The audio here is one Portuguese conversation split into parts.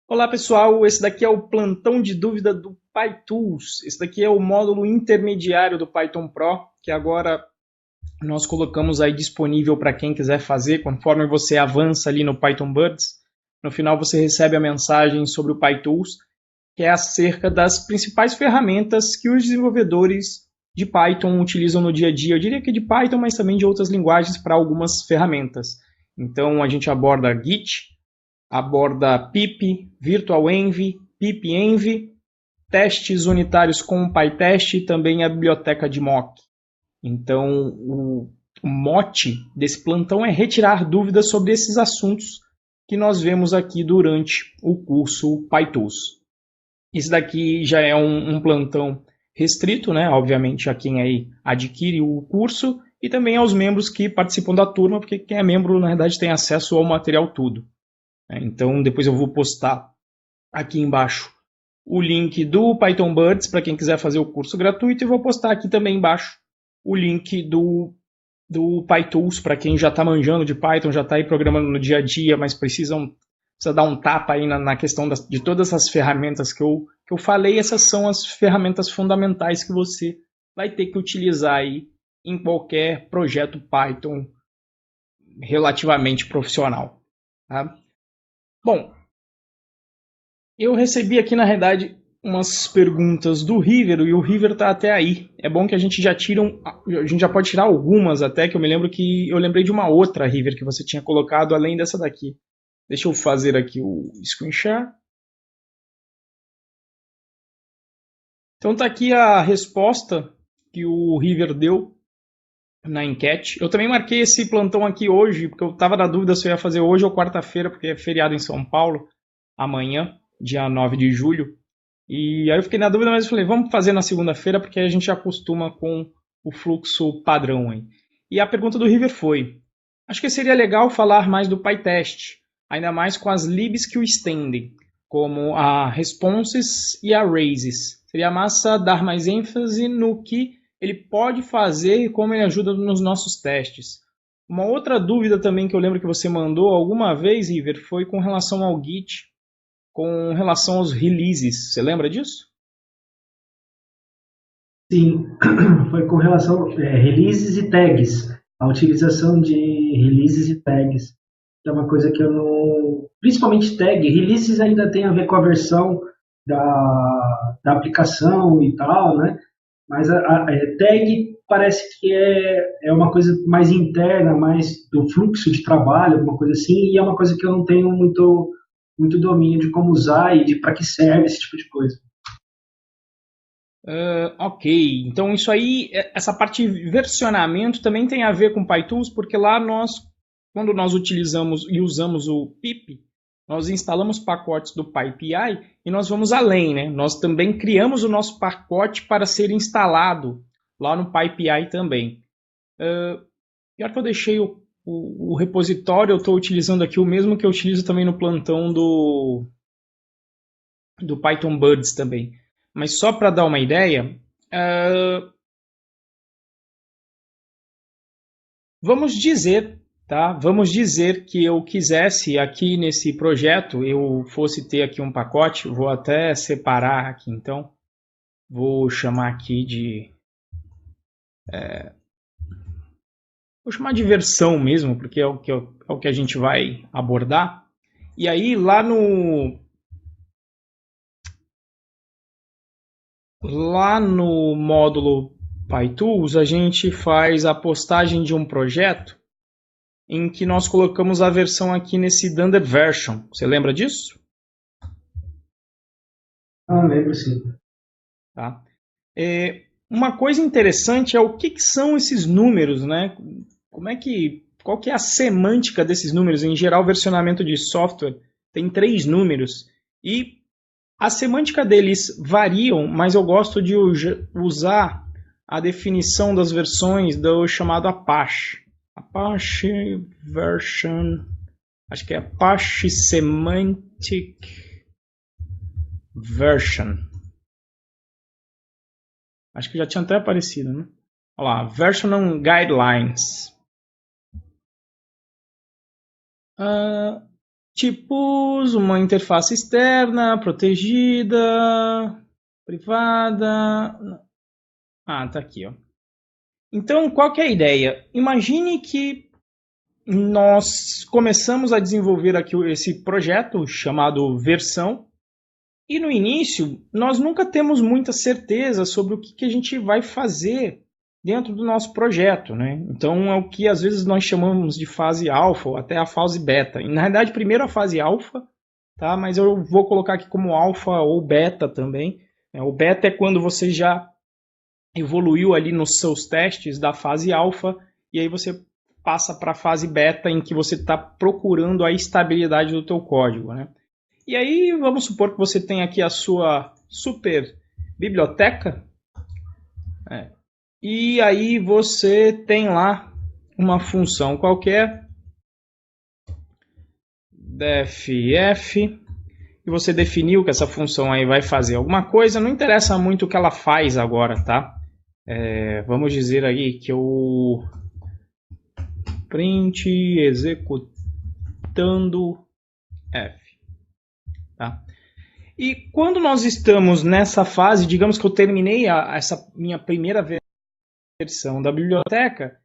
Olá pessoal, esse daqui é o plantão de dúvida do PyTools. Esse daqui é o módulo intermediário do Python Pro, que agora nós colocamos aí disponível para quem quiser fazer, conforme você avança ali no Python Birds. No final você recebe a mensagem sobre o PyTools, que é acerca das principais ferramentas que os desenvolvedores de Python utilizam no dia a dia. Eu diria que de Python, mas também de outras linguagens para algumas ferramentas. Então a gente aborda Git, aborda pip, virtualenv, pipenv, testes unitários com PyTest e também a biblioteca de mock. Então, o mote desse plantão é retirar dúvidas sobre esses assuntos que nós vemos aqui durante o curso PyTools. Esse daqui já é um plantão restrito, né? Obviamente, a quem aí adquire o curso e também aos membros que participam da turma, porque quem é membro, na verdade, tem acesso ao material tudo. Então, depois eu vou postar aqui embaixo o link do Python Birds para quem quiser fazer o curso gratuito e vou postar aqui também embaixo o link do PyTools para quem já está manjando de Python, já está aí programando no dia a dia, mas precisa dar um tapa aí na questão de todas essas ferramentas que eu falei. Essas são as ferramentas fundamentais que você vai ter que utilizar aí em qualquer projeto Python relativamente profissional. Tá? Bom, eu recebi aqui, na realidade, umas perguntas do River e o River está até aí. É bom que a gente já tira a gente já pode tirar algumas até, que eu me lembro que eu lembrei de uma outra River que você tinha colocado além dessa daqui. Deixa eu fazer aqui o screenshot. Então tá aqui a resposta que o River deu na enquete. Eu também marquei esse plantão aqui hoje, porque eu estava na dúvida se eu ia fazer hoje ou quarta-feira, porque é feriado em São Paulo, amanhã, dia 9 de julho. E aí eu fiquei na dúvida, mas eu falei, vamos fazer na segunda-feira, porque a gente já acostuma com o fluxo padrão aí. E a pergunta do River foi: acho que seria legal falar mais do PyTest, ainda mais com as libs que o estendem, como a responses e a raises. Seria massa dar mais ênfase no que ele pode fazer e como ele ajuda nos nossos testes. Uma outra dúvida também que eu lembro que você mandou alguma vez, River, foi com relação ao Git, com relação aos releases. Você lembra disso? Sim, foi com relação a releases e tags, a utilização de releases e tags, que é uma coisa que eu não. Principalmente tag, releases ainda tem a ver com a versão da aplicação e tal, né? Mas tag parece que é uma coisa mais interna, mais do fluxo de trabalho, alguma coisa assim, e é uma coisa que eu não tenho muito domínio de como usar e de para que serve esse tipo de coisa. Ok, então isso aí, essa parte de versionamento também tem a ver com PyTools, porque lá nós, quando nós utilizamos e usamos o pip, nós instalamos pacotes do PyPI e nós vamos além, né? Nós também criamos o nosso pacote para ser instalado lá no PyPI também. Pior que eu deixei o repositório, eu estou utilizando aqui o mesmo que eu utilizo também no plantão do Python Birds também. Mas só para dar uma ideia, vamos dizer, tá? Vamos dizer que eu quisesse aqui nesse projeto, eu fosse ter aqui um pacote, vou até separar aqui então, vou chamar aqui de, vou chamar de versão mesmo, porque é o que a gente vai abordar. E aí lá no módulo PyTools a gente faz a postagem de um projeto em que nós colocamos a versão aqui nesse Dunder Version. Você lembra disso? Ah, lembro sim. Tá? Uma coisa interessante é o que são esses números, né? Qual que é a semântica desses números? Em geral, o versionamento de software tem 3 números e a semântica deles variam, mas eu gosto de usar a definição das versões do chamado Apache. Apache Version, acho que é Apache Semantic Version. Acho que já tinha até aparecido, né? Olha lá, Version Guidelines. Tipos, uma interface externa, protegida, privada. Ah, tá aqui, ó. Então, qual que é a ideia? Imagine que nós começamos a desenvolver aqui esse projeto chamado Versão, e no início nós nunca temos muita certeza sobre o que a gente vai fazer dentro do nosso projeto, né? Então é o que às vezes nós chamamos de fase alfa ou até a fase beta. E, na realidade, primeiro a fase alfa, tá? Mas eu vou colocar aqui como alfa ou beta também. O beta é quando você já evoluiu ali nos seus testes da fase alfa e aí você passa para a fase beta em que você está procurando a estabilidade do teu código, né? E aí vamos supor que você tem aqui a sua super biblioteca, e aí você tem lá uma função qualquer, def, e você definiu que essa função aí vai fazer alguma coisa, não interessa muito o que ela faz agora, tá? Vamos dizer aí que eu print executando f, tá? E quando nós estamos nessa fase, digamos que eu terminei essa minha primeira versão da biblioteca,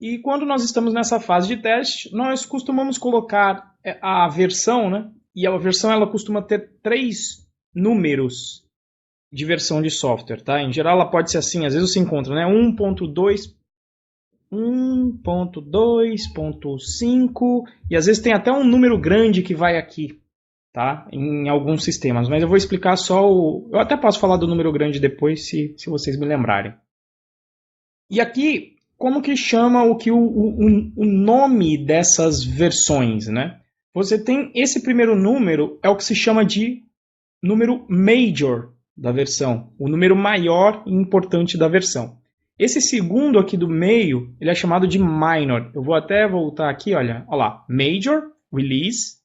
e quando nós estamos nessa fase de teste, nós costumamos colocar a versão, né? E a versão ela costuma ter 3 números de versão de software, tá? Em geral ela pode ser assim, às vezes você encontra, né? 1.2, 1.2.5 e às vezes tem até um número grande que vai aqui, tá? Em alguns sistemas, mas eu vou explicar só o... Eu até posso falar do número grande depois, se vocês me lembrarem. E aqui, como que chama o nome dessas versões, né? Você tem esse primeiro número, é o que se chama de número major da versão, o número maior e importante da versão. Esse segundo aqui do meio, ele é chamado de minor. Eu vou até voltar aqui, olha lá, major, release,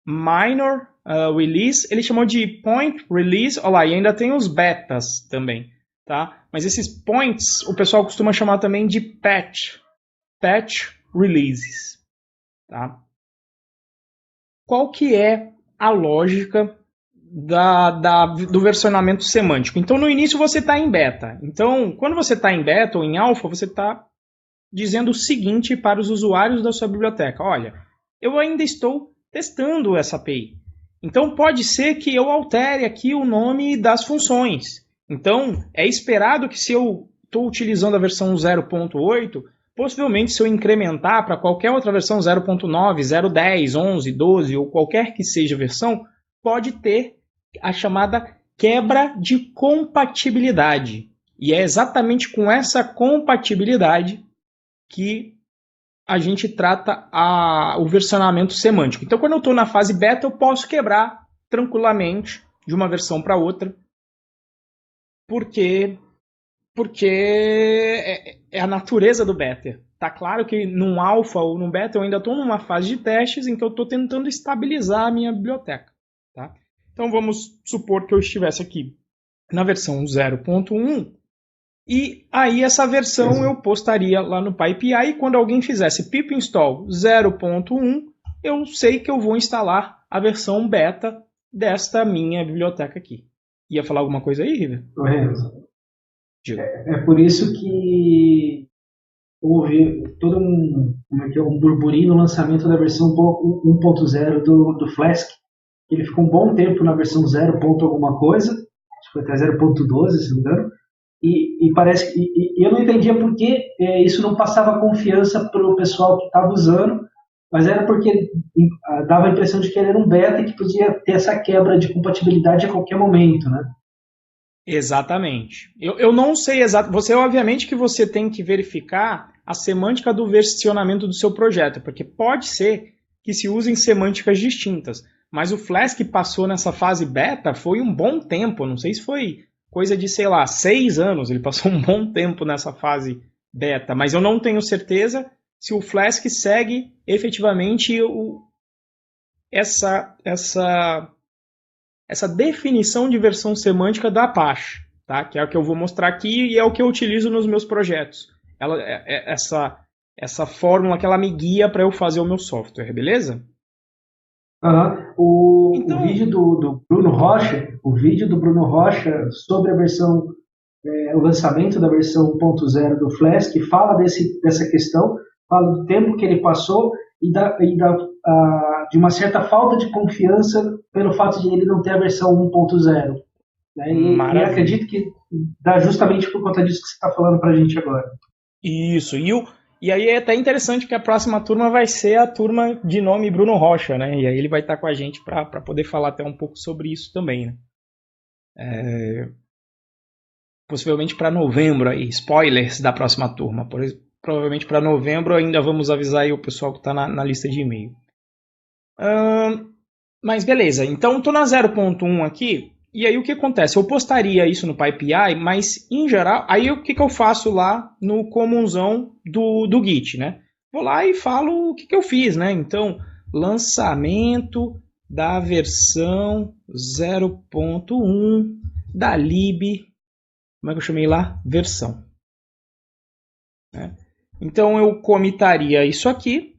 minor, release, ele chamou de point release, olha lá, e ainda tem os betas também, tá? Mas esses points, o pessoal costuma chamar também de patch releases, tá? Qual que é a lógica do versionamento semântico? Então, no início você está em beta. Então, quando você está em beta ou em alfa, você está dizendo o seguinte para os usuários da sua biblioteca. Olha, eu ainda estou testando essa API. Então, pode ser que eu altere aqui o nome das funções. Então, é esperado que se eu estou utilizando a versão 0.8, possivelmente se eu incrementar para qualquer outra versão 0.9, 0.10, 11, 12 ou qualquer que seja a versão, pode ter a chamada quebra de compatibilidade. E é exatamente com essa compatibilidade que a gente trata o versionamento semântico. Então, quando eu estou na fase beta, eu posso quebrar tranquilamente de uma versão para outra, porque é a natureza do beta. Tá claro que num alfa ou num beta eu ainda estou numa fase de testes em que eu estou tentando estabilizar a minha biblioteca. Tá? Então vamos supor que eu estivesse aqui na versão 0.1 e aí essa versão eu postaria lá no PyPI e quando alguém fizesse pip install 0.1 eu sei que eu vou instalar a versão beta desta minha biblioteca aqui. Ia falar alguma coisa aí, River? É por isso que houve todo um burburinho no lançamento da versão 1.0 do Flask. Ele ficou um bom tempo na versão 0. alguma coisa, acho que foi até 0.12, se não me engano, e parece que eu não entendia por que isso não passava confiança para o pessoal que estava usando, mas era porque dava a impressão de que ele era um beta e que podia ter essa quebra de compatibilidade a qualquer momento, né? Exatamente. Eu não sei exatamente. Você, obviamente, que você tem que verificar a semântica do versionamento do seu projeto, porque pode ser que se usem semânticas distintas. Mas o Flask passou nessa fase beta foi um bom tempo. Não sei se foi coisa de, 6 anos. Ele passou um bom tempo nessa fase beta. Mas eu não tenho certeza se o Flask segue efetivamente essa definição de versão semântica da Apache, tá? Que é o que eu vou mostrar aqui e é o que eu utilizo nos meus projetos. Essa fórmula que ela me guia para eu fazer o meu software, beleza? O vídeo do Bruno Rocha, o vídeo do Bruno Rocha sobre a versão, o lançamento da versão 1.0 do Flask, fala dessa questão, fala do tempo que ele passou de uma certa falta de confiança pelo fato de ele não ter a versão 1.0. Né? E acredito que dá justamente por conta disso que você está falando para a gente agora. Isso, e aí é até interessante que a próxima turma vai ser a turma de nome Bruno Rocha, né? E aí ele vai estar com a gente para poder falar até um pouco sobre isso também, né? Possivelmente para novembro aí, spoilers da próxima turma. Provavelmente para novembro ainda vamos avisar aí o pessoal que está na lista de e-mail. Mas beleza, então estou na 0.1 aqui. E aí o que acontece? Eu postaria isso no PyPI, mas em geral, aí o que eu faço lá no comunzão do Git, né? Vou lá e falo o que eu fiz, né? Então, lançamento da versão 0.1 da lib, como é que eu chamei lá? Versão. Né? Então eu comitaria isso aqui.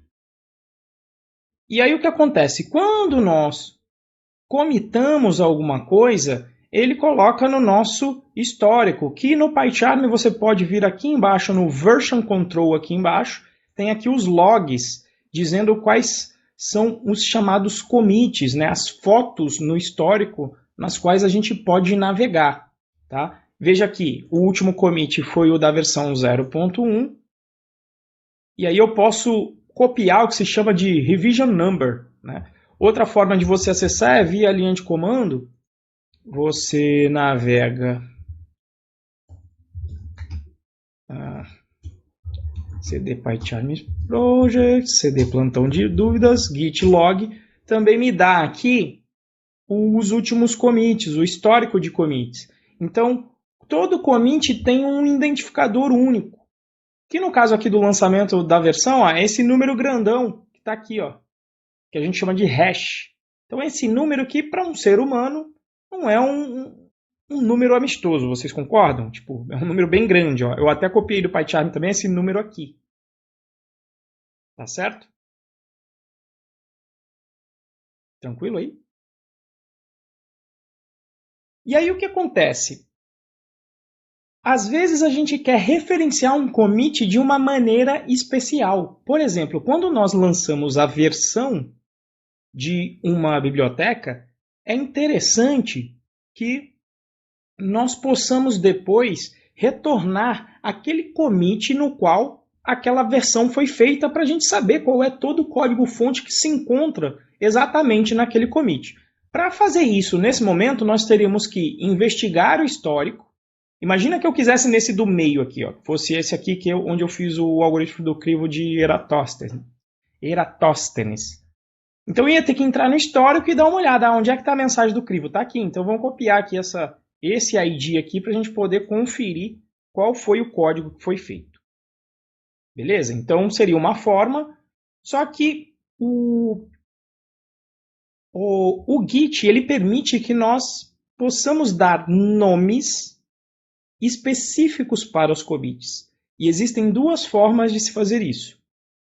E aí o que acontece? Quando nós comitamos alguma coisa, ele coloca no nosso histórico, que no PyCharm você pode vir aqui embaixo, no version control aqui embaixo, tem aqui os logs, dizendo quais são os chamados commits, né? As fotos no histórico nas quais a gente pode navegar. Tá? Veja aqui, o último commit foi o da versão 0.1, e aí eu posso copiar o que se chama de revision number, né? Outra forma de você acessar é via linha de comando. Você navega cd PyCharm Project, cd plantão de dúvidas, git log. Também me dá aqui os últimos commits, o histórico de commits. Então, todo commit tem um identificador único. Que no caso aqui do lançamento da versão, é esse número grandão que está aqui, ó, que a gente chama de hash. Então esse número aqui, para um ser humano, não é um número amistoso, vocês concordam? Tipo, é um número bem grande. Ó. Eu até copiei do PyCharm também esse número aqui. Tá certo? Tranquilo aí? E aí o que acontece? Às vezes a gente quer referenciar um commit de uma maneira especial. Por exemplo, quando nós lançamos a versão de uma biblioteca, é interessante que nós possamos depois retornar aquele commit no qual aquela versão foi feita para a gente saber qual é todo o código-fonte que se encontra exatamente naquele commit. Para fazer isso, nesse momento, nós teríamos que investigar o histórico. Imagina que eu quisesse nesse do meio aqui, ó, fosse esse aqui que onde eu fiz o algoritmo do crivo de Eratosthenes. Então eu ia ter que entrar no histórico e dar uma olhada. Onde é que está a mensagem do crivo? Está aqui. Então vamos copiar aqui esse ID aqui para a gente poder conferir qual foi o código que foi feito. Beleza? Então seria uma forma, só que o Git ele permite que nós possamos dar nomes específicos para os commits. E existem duas formas de se fazer isso.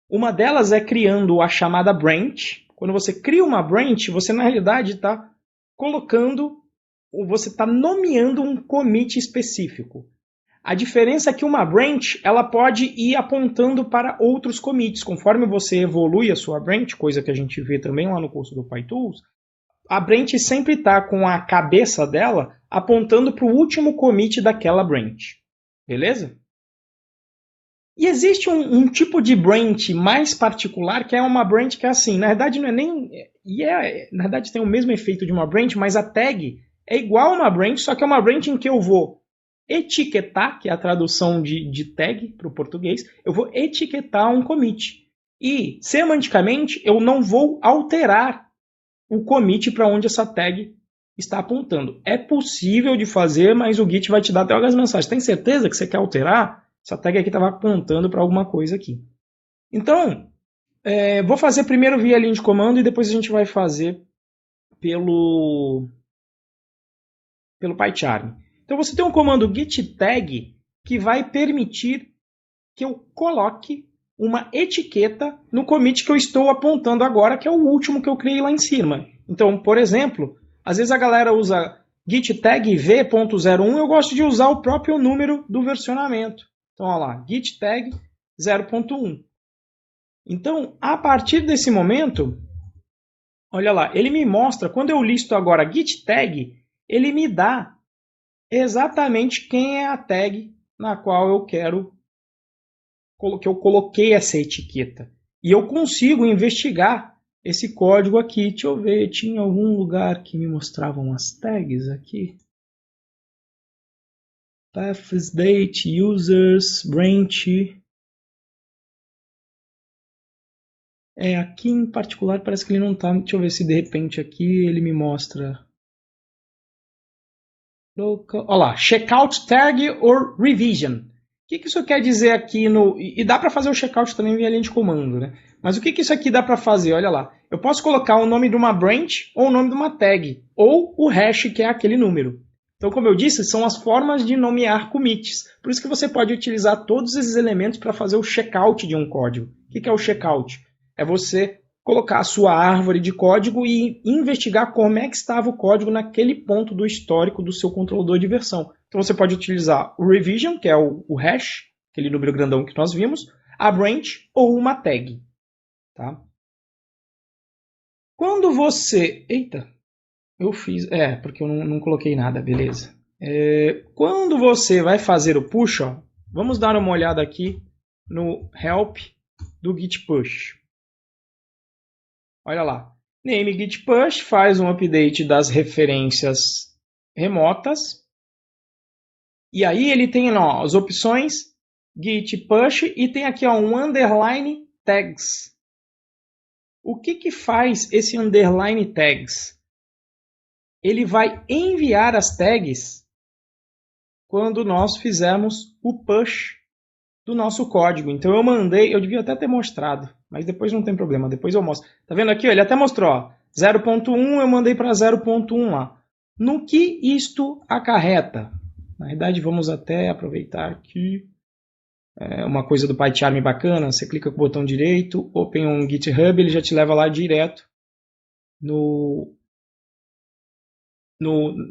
Uma delas é criando a chamada branch. Quando você cria uma branch, você na realidade está colocando, ou você está nomeando um commit específico. A diferença é que uma branch ela pode ir apontando para outros commits. Conforme você evolui a sua branch, coisa que a gente vê também lá no curso do PyTools, a branch sempre está com a cabeça dela apontando para o último commit daquela branch. Beleza? E existe um tipo de branch mais particular, que é uma branch que é assim, na verdade não é nem... na verdade tem o mesmo efeito de uma branch, mas a tag é igual a uma branch, só que é uma branch em que eu vou etiquetar, que é a tradução de tag para o português, eu vou etiquetar um commit. E, semanticamente, eu não vou alterar o commit para onde essa tag está apontando. É possível de fazer, mas o Git vai te dar até algumas mensagens. Tem certeza que você quer alterar? Essa tag aqui estava apontando para alguma coisa aqui. Então, vou fazer primeiro via linha de comando e depois a gente vai fazer pelo PyCharm. Então você tem um comando git tag que vai permitir que eu coloque uma etiqueta no commit que eu estou apontando agora, que é o último que eu criei lá em cima. Então, por exemplo, às vezes a galera usa git tag v.01, eu gosto de usar o próprio número do versionamento. Então, olha lá, git tag 0.1. Então, a partir desse momento, olha lá, ele me mostra, quando eu listo agora git tag, ele me dá exatamente quem é a tag na qual eu quero que eu coloquei essa etiqueta. E eu consigo investigar esse código aqui. Deixa eu ver, tinha algum lugar que me mostravam as tags aqui? Paths, date, users, branch. Aqui em particular parece que ele não está. Deixa eu ver se de repente aqui ele me mostra. Olha lá, checkout tag or revision. O que isso quer dizer aqui no... E dá para fazer o checkout também via linha de comando, né? Mas o que isso aqui dá para fazer? Olha lá. Eu posso colocar o nome de uma branch ou o nome de uma tag. Ou o hash, que é aquele número. Então, como eu disse, são as formas de nomear commits. Por isso que você pode utilizar todos esses elementos para fazer o checkout de um código. O que é o checkout? É você colocar a sua árvore de código e investigar como é que estava o código naquele ponto do histórico do seu controlador de versão. Então você pode utilizar o revision, que é o hash, aquele número grandão que nós vimos, a branch ou uma tag. Tá? Quando você... Eita, eu fiz... porque eu não coloquei nada, beleza. Quando você vai fazer o push, ó, vamos dar uma olhada aqui no help do git push. Olha lá, name git push faz um update das referências remotas. E aí ele tem ó, as opções git push e tem aqui ó, um underline tags. O que faz esse underline tags? Ele vai enviar as tags quando nós fizermos o push do nosso código. Então eu mandei, eu devia até ter mostrado, mas depois não tem problema, depois eu mostro. Tá vendo aqui? Ele até mostrou, 0.1 eu mandei para 0.1 lá. No que isto acarreta? Na verdade, vamos até aproveitar aqui uma coisa do PyCharm bacana. Você clica com o botão direito, Open on GitHub, ele já te leva lá direto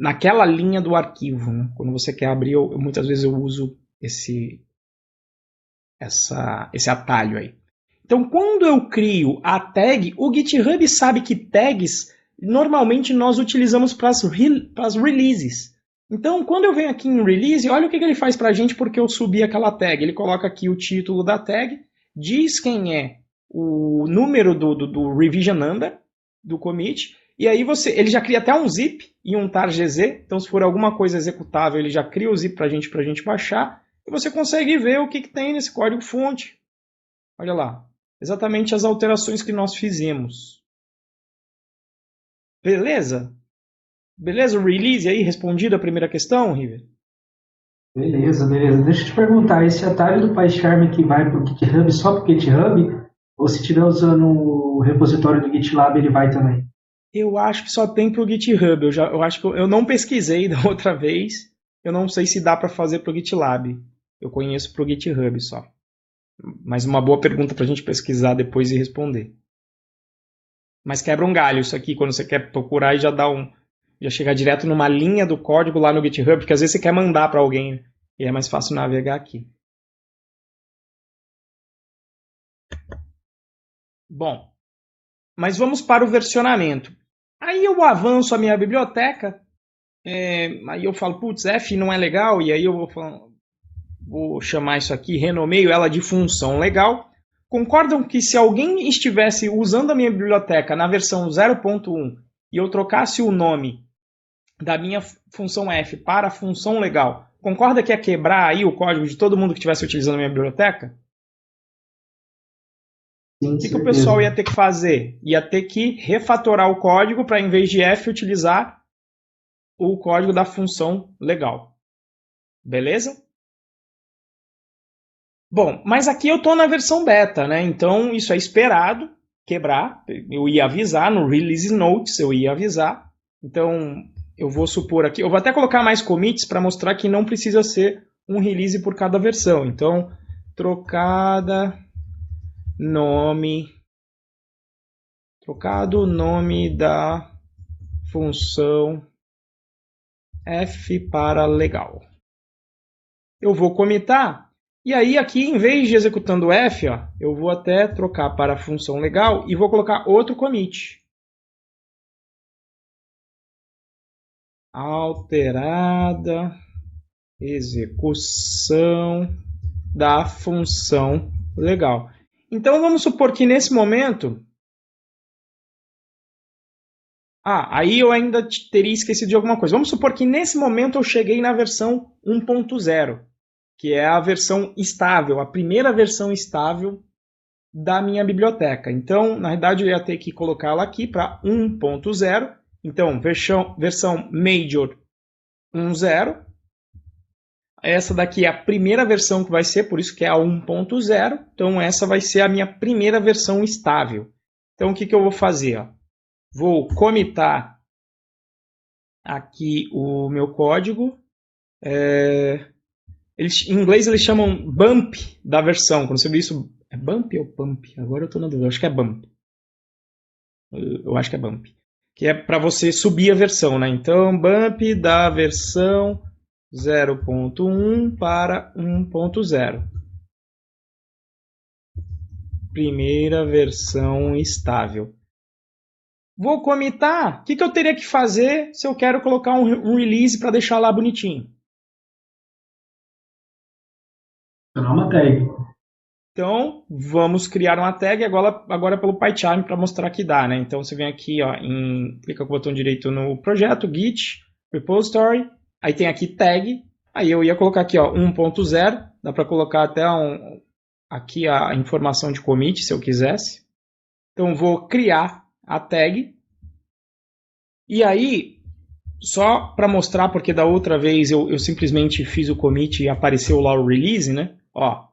naquela linha do arquivo. Né? Quando você quer abrir, muitas vezes eu uso esse atalho aí. Então, quando eu crio a tag, o GitHub sabe que tags normalmente nós utilizamos para as releases. Então, quando eu venho aqui em release, olha o que ele faz para a gente porque eu subi aquela tag. Ele coloca aqui o título da tag, diz quem é o número do revision number, do commit, e aí ele já cria até um zip e um tar.gz. Então, se for alguma coisa executável, ele já cria o zip para a gente baixar. E você consegue ver o que tem nesse código-fonte. Olha lá, exatamente as alterações que nós fizemos. Beleza? Beleza? O release aí, respondido a primeira questão, River? Beleza. Deixa eu te perguntar, esse atalho do PyCharm que vai para o GitHub só para o GitHub? Ou se estiver usando o repositório do GitLab, ele vai também? Eu acho que só tem para o GitHub. Eu acho que eu não pesquisei da outra vez. Eu não sei se dá para fazer para o GitLab. Eu conheço para o GitHub só. Mas uma boa pergunta para a gente pesquisar depois e responder. Mas quebra um galho isso aqui quando você quer procurar e já chegar direto numa linha do código lá no GitHub, porque às vezes você quer mandar para alguém e é mais fácil navegar aqui. Bom, mas vamos para o versionamento. Aí eu avanço a minha biblioteca, aí eu falo, putz, F não é legal, e aí eu vou chamar isso aqui, renomeio ela de função legal. Concordam que se alguém estivesse usando a minha biblioteca na versão 0.1 e eu trocasse o nome da minha função F para a função legal, concorda que ia quebrar aí o código de todo mundo que estivesse utilizando a minha biblioteca? Sim, o que o pessoal ia ter que fazer? Ia ter que refatorar o código para, em vez de F, utilizar o código da função legal. Beleza? Bom, mas aqui eu estou na versão beta, né? Então isso é esperado quebrar. Eu ia avisar no release notes, eu ia avisar. Então eu vou supor aqui, eu vou até colocar mais commits para mostrar que não precisa ser um release por cada versão. Então, trocada nome, trocado o nome da função f para legal. Eu vou comitar, e aí aqui, em vez de executando f, ó, eu vou até trocar para a função legal e vou colocar outro commit. Alterada execução da função legal. Então, vamos supor que nesse momento... aí eu ainda teria esquecido de alguma coisa. Vamos supor que nesse momento eu cheguei na versão 1.0, que é a versão estável, a primeira versão estável da minha biblioteca. Então, na verdade, eu ia ter que colocá-la aqui para 1.0. Então, versão Major 1.0. Essa daqui é a primeira versão que vai ser, por isso que é a 1.0. Então, essa vai ser a minha primeira versão estável. Então, o que eu vou fazer? Ó? Vou comitar aqui o meu código. Em inglês eles chamam bump da versão. Quando você vê isso, é bump ou pump? Agora eu estou na dúvida, acho que é bump. Eu acho que é bump. Que é para você subir a versão, né? Então, bump da versão 0.1 para 1.0. Primeira versão estável. Vou comitar. O que eu teria que fazer se eu quero colocar um release para deixar lá bonitinho? Uma tag. Então, vamos criar uma tag agora pelo PyCharm para mostrar que dá, né? Então, você vem aqui, ó, clica com o botão direito no projeto, Git, Repository, aí tem aqui tag, aí eu ia colocar aqui, ó, 1.0, dá para colocar até aqui a informação de commit, se eu quisesse. Então, vou criar a tag, e aí, só para mostrar, porque da outra vez eu simplesmente fiz o commit e apareceu lá o release, né? Ó,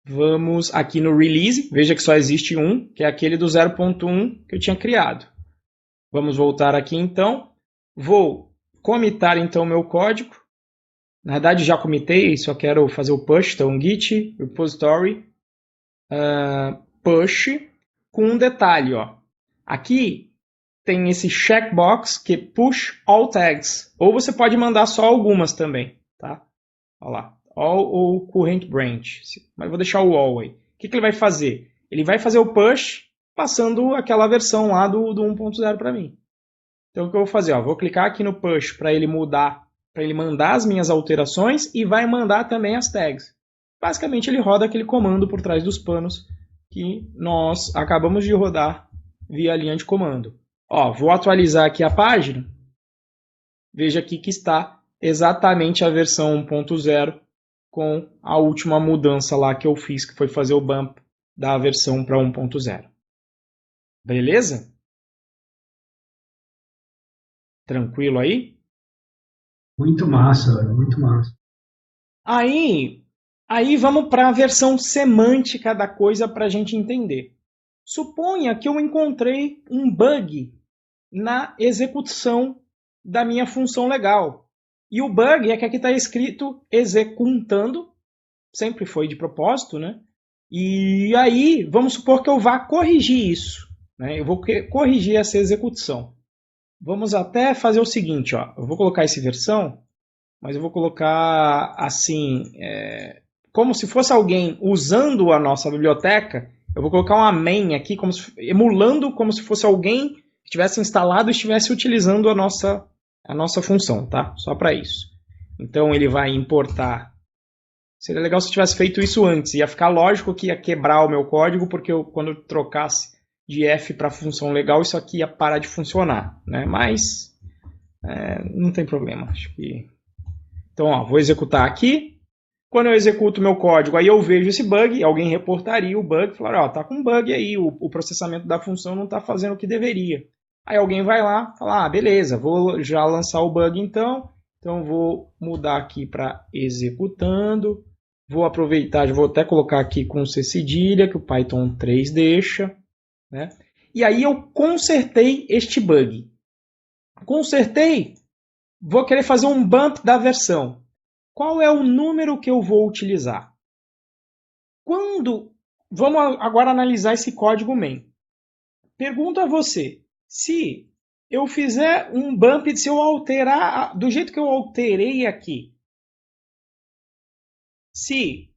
vamos aqui no release, veja que só existe um, que é aquele do 0.1 que eu tinha criado. Vamos voltar aqui então, vou comitar então o meu código. Na verdade já comitei, só quero fazer o push, então git repository push com um detalhe, ó. Aqui tem esse checkbox que é push all tags, ou você pode mandar só algumas também, tá? Olha lá. All ou current branch. Mas vou deixar o all aí. O que ele vai fazer? Ele vai fazer o push passando aquela versão lá do 1.0 para mim. Então o que eu vou fazer? Vou clicar aqui no push para ele mudar, para ele mandar as minhas alterações e vai mandar também as tags. Basicamente ele roda aquele comando por trás dos panos que nós acabamos de rodar via linha de comando. Vou atualizar aqui a página. Veja aqui que está exatamente a versão 1.0 com a última mudança lá que eu fiz, que foi fazer o bump da versão para 1.0. Beleza? Tranquilo aí? Muito massa, velho, muito massa. Aí vamos para a versão semântica da coisa para a gente entender. Suponha que eu encontrei um bug na execução da minha função legal. E o bug é que aqui está escrito executando, sempre foi de propósito, né? E aí, vamos supor que eu vá corrigir isso, né? Eu vou corrigir essa execução. Vamos até fazer o seguinte, ó. Eu vou colocar essa versão, mas eu vou colocar assim, como se fosse alguém usando a nossa biblioteca. Eu vou colocar uma main aqui, emulando como se fosse alguém que tivesse instalado e estivesse utilizando a nossa função, tá? Só para isso. Então ele vai importar. Seria legal se eu tivesse feito isso antes. Ia ficar lógico que ia quebrar o meu código, porque quando eu trocasse de f para função legal, isso aqui ia parar de funcionar, né? Mas não tem problema. Acho que... Então, vou executar aqui. Quando eu executo o meu código, aí eu vejo esse bug, alguém reportaria o bug, falar, tá com bug aí, o processamento da função não está fazendo o que deveria. Aí alguém vai lá, fala, beleza, vou já lançar o bug então vou mudar aqui para executando, vou aproveitar, já vou até colocar aqui com C cedilha, que o Python 3 deixa, né? E aí eu consertei este bug. Consertei, vou querer fazer um bump da versão. Qual é o número que eu vou utilizar? Quando vamos agora analisar esse código main. Pergunto a você, se eu fizer um bump, se eu alterar do jeito que eu alterei aqui, se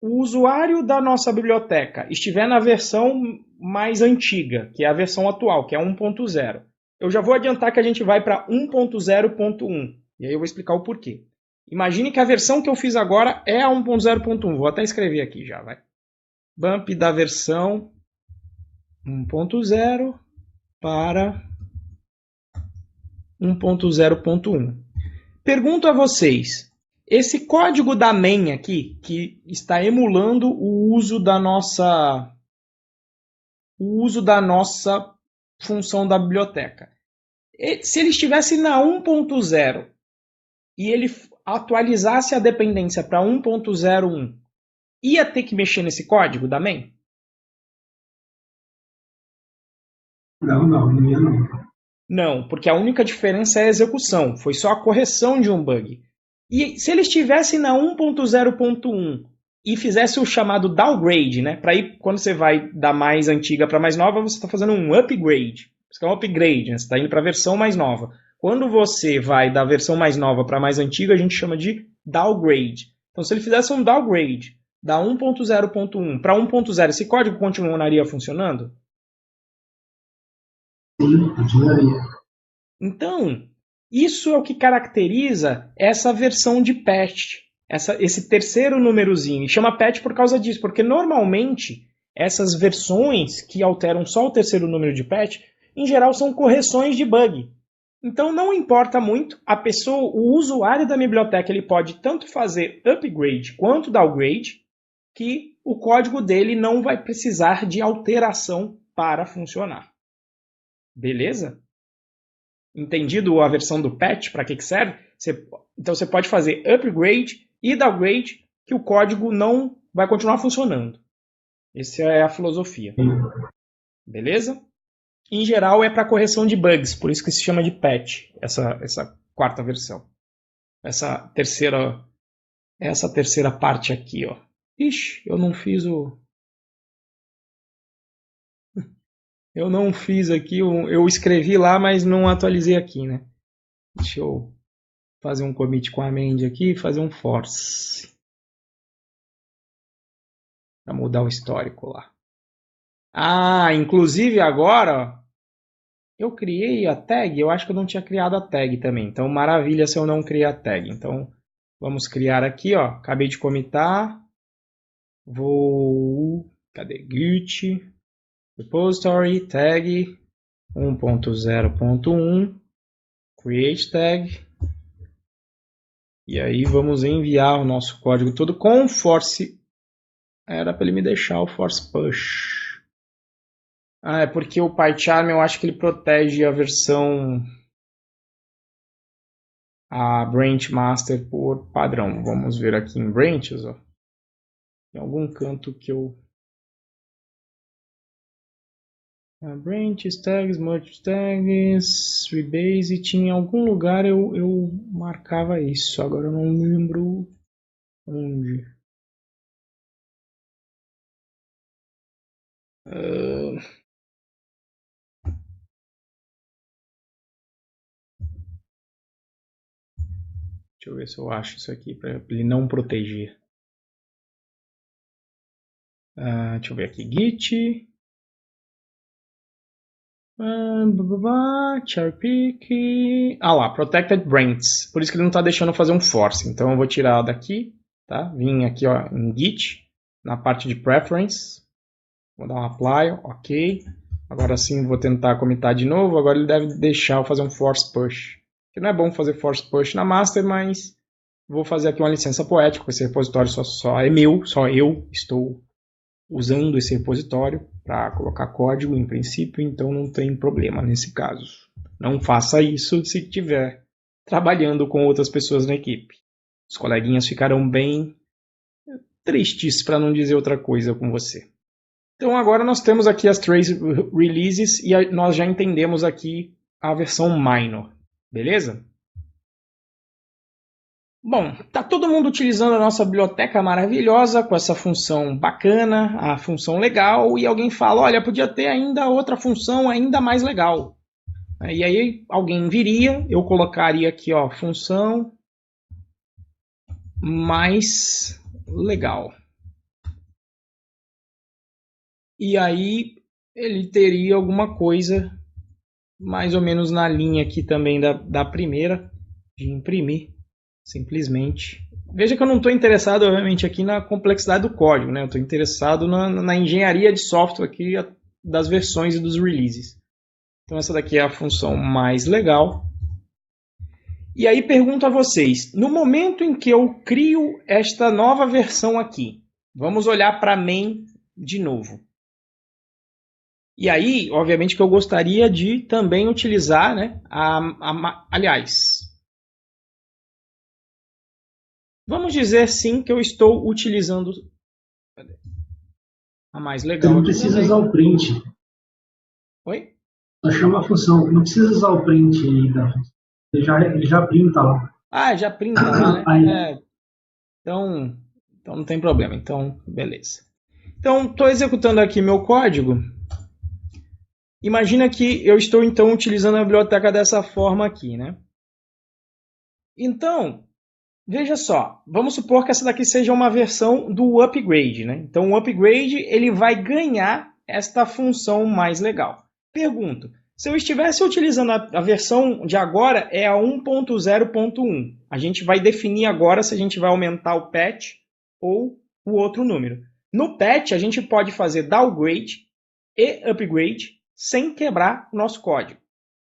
o usuário da nossa biblioteca estiver na versão mais antiga, que é a versão atual, que é 1.0, eu já vou adiantar que a gente vai para 1.0.1, e aí eu vou explicar o porquê. Imagine que a versão que eu fiz agora é a 1.0.1, vou até escrever aqui já, vai. Bump da versão 1.0 para 1.0.1. Pergunto a vocês, esse código da main aqui, que está emulando o uso da nossa função da biblioteca, se ele estivesse na 1.0 e ele atualizasse a dependência para 1.01, ia ter que mexer nesse código da main? Não ia não. Não, porque a única diferença é a execução, foi só a correção de um bug. E se ele estivesse na 1.0.1 e fizesse o chamado downgrade, né? Para ir, quando você vai da mais antiga para mais nova, você está fazendo um upgrade. Isso é um upgrade, né? Você está indo para a versão mais nova. Quando você vai da versão mais nova para a mais antiga, a gente chama de downgrade. Então, se ele fizesse um downgrade da 1.0.1 para 1.0, esse código continuaria funcionando? Sim, continuaria. Então, isso é o que caracteriza essa versão de patch, esse terceiro númerozinho. E chama patch por causa disso, porque normalmente essas versões que alteram só o terceiro número de patch, em geral são correções de bug. Então não importa muito, a pessoa, o usuário da biblioteca, ele pode tanto fazer upgrade quanto downgrade, que o código dele não vai precisar de alteração para funcionar. Beleza? Entendido a versão do patch, para que serve? Então você pode fazer upgrade e downgrade, que o código não vai continuar funcionando. Essa é a filosofia. Beleza? Em geral é para correção de bugs, por isso que se chama de patch, essa quarta versão. Essa terceira parte aqui, ó. Ixi, eu não fiz aqui, eu escrevi lá, mas não atualizei aqui, né? Deixa eu fazer um commit com a Mandy aqui e fazer um force. Para mudar o histórico lá. Ah, inclusive agora, eu criei a tag, eu acho que eu não tinha criado a tag também. Então, maravilha se eu não criar a tag. Então, vamos criar aqui, ó. Acabei de comitar. Cadê? Git, repository, tag 1.0.1, create tag. E aí vamos enviar o nosso código todo com force. Era para ele me deixar o force push. Ah, é porque o PyCharm eu acho que ele protege a versão branch master por padrão. Vamos ver aqui em branches, ó. Em algum canto que eu branches, tags, merge tags, rebase, tinha em algum lugar eu marcava isso. Agora eu não lembro onde. Deixa eu ver se eu acho isso aqui para ele não proteger. Deixa eu ver aqui. Git. Cherpick. Ah lá, Protected Branches. Por isso que ele não está deixando eu fazer um force. Então eu vou tirar daqui. Tá? Vim aqui ó, em Git. Na parte de Preference. Vou dar um Apply. Ok. Agora sim vou tentar comitar de novo. Agora ele deve deixar eu fazer um Force Push. Que não é bom fazer Force Push na Master, mas vou fazer aqui uma licença poética. Esse repositório só é meu. Só eu estou usando esse repositório para colocar código em princípio, então não tem problema nesse caso. Não faça isso se estiver trabalhando com outras pessoas na equipe. Os coleguinhas ficarão bem tristes, para não dizer outra coisa, com você. Então agora nós temos aqui as trace releases e nós já entendemos aqui a versão minor, beleza? Bom, tá todo mundo utilizando a nossa biblioteca maravilhosa com essa função bacana, a função legal, e alguém fala, olha, podia ter ainda outra função ainda mais legal. E aí alguém viria, eu colocaria aqui, ó, função mais legal. E aí ele teria alguma coisa mais ou menos na linha aqui também da primeira, de imprimir, simplesmente. Veja que eu não estou interessado, obviamente, aqui na complexidade do código, né? Eu estou interessado na engenharia de software aqui das versões e dos releases. Então essa daqui é a função mais legal. E aí pergunto a vocês, no momento em que eu crio esta nova versão aqui, vamos olhar para main de novo. E aí, obviamente, que eu gostaria de também utilizar, né, aliás, vamos dizer sim que eu estou utilizando a mais legal. Você não precisa usar o print. Oi? Só chama a função, não precisa usar o print aí da função. Ele já printa lá. Ah, já printa lá, né? Então não tem problema. Então, beleza. Então, estou executando aqui meu código. Imagina que eu estou, então, utilizando a biblioteca dessa forma aqui, né? Então, veja só. Vamos supor que essa daqui seja uma versão do upgrade, né? Então, o upgrade ele vai ganhar esta função mais legal. Pergunto, se eu estivesse utilizando a versão de agora, é a 1.0.1. A gente vai definir agora se a gente vai aumentar o patch ou o outro número. No patch, a gente pode fazer downgrade e upgrade sem quebrar o nosso código.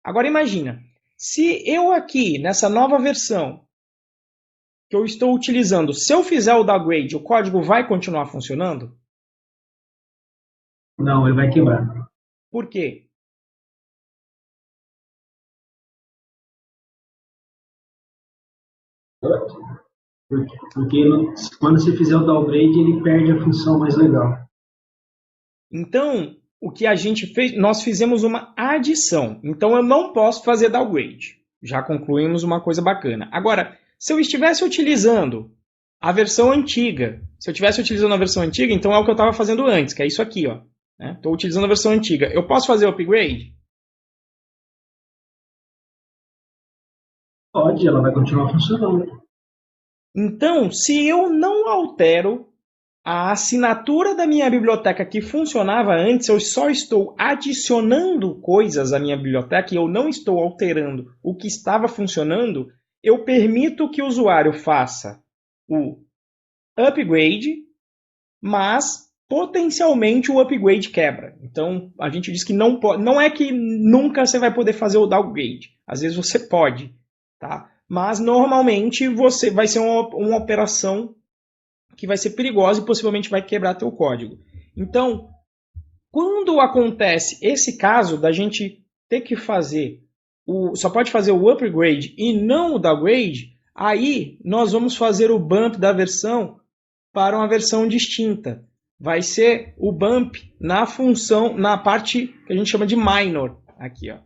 Agora imagina, se eu aqui, nessa nova versão que eu estou utilizando, se eu fizer o downgrade, o código vai continuar funcionando? Não, ele vai quebrar. Por quê? Porque quando você fizer o downgrade, ele perde a função mais legal. Então, o que a gente fez, nós fizemos uma adição. Então, eu não posso fazer downgrade. Já concluímos uma coisa bacana. Agora, se eu estivesse utilizando a versão antiga, então é o que eu estava fazendo antes, que é isso aqui, ó. Estou utilizando a versão antiga. Eu posso fazer o upgrade? Pode, ela vai continuar funcionando. Então, se eu não altero a assinatura da minha biblioteca que funcionava antes, eu só estou adicionando coisas à minha biblioteca e eu não estou alterando o que estava funcionando, eu permito que o usuário faça o upgrade, mas potencialmente o upgrade quebra. Então a gente diz que não pode, não é que nunca você vai poder fazer o downgrade. Às vezes você pode, tá? Mas normalmente você vai ser uma operação que vai ser perigosa e possivelmente vai quebrar teu código. Então, quando acontece esse caso da gente ter que fazer só pode fazer o upgrade e não o downgrade, aí nós vamos fazer o bump da versão para uma versão distinta. Vai ser o bump na função, na parte que a gente chama de minor aqui, ó.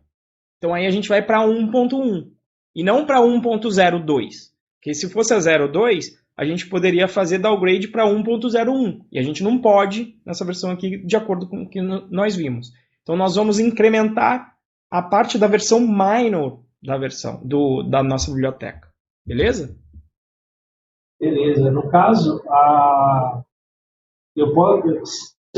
Então aí a gente vai para 1.1 e não para 1.02, porque se fosse a 0.2 a gente poderia fazer downgrade para 1.01. E a gente não pode nessa versão aqui, de acordo com o que nós vimos. Então nós vamos incrementar a parte da versão minor da versão da nossa biblioteca. Beleza? Beleza. No caso, se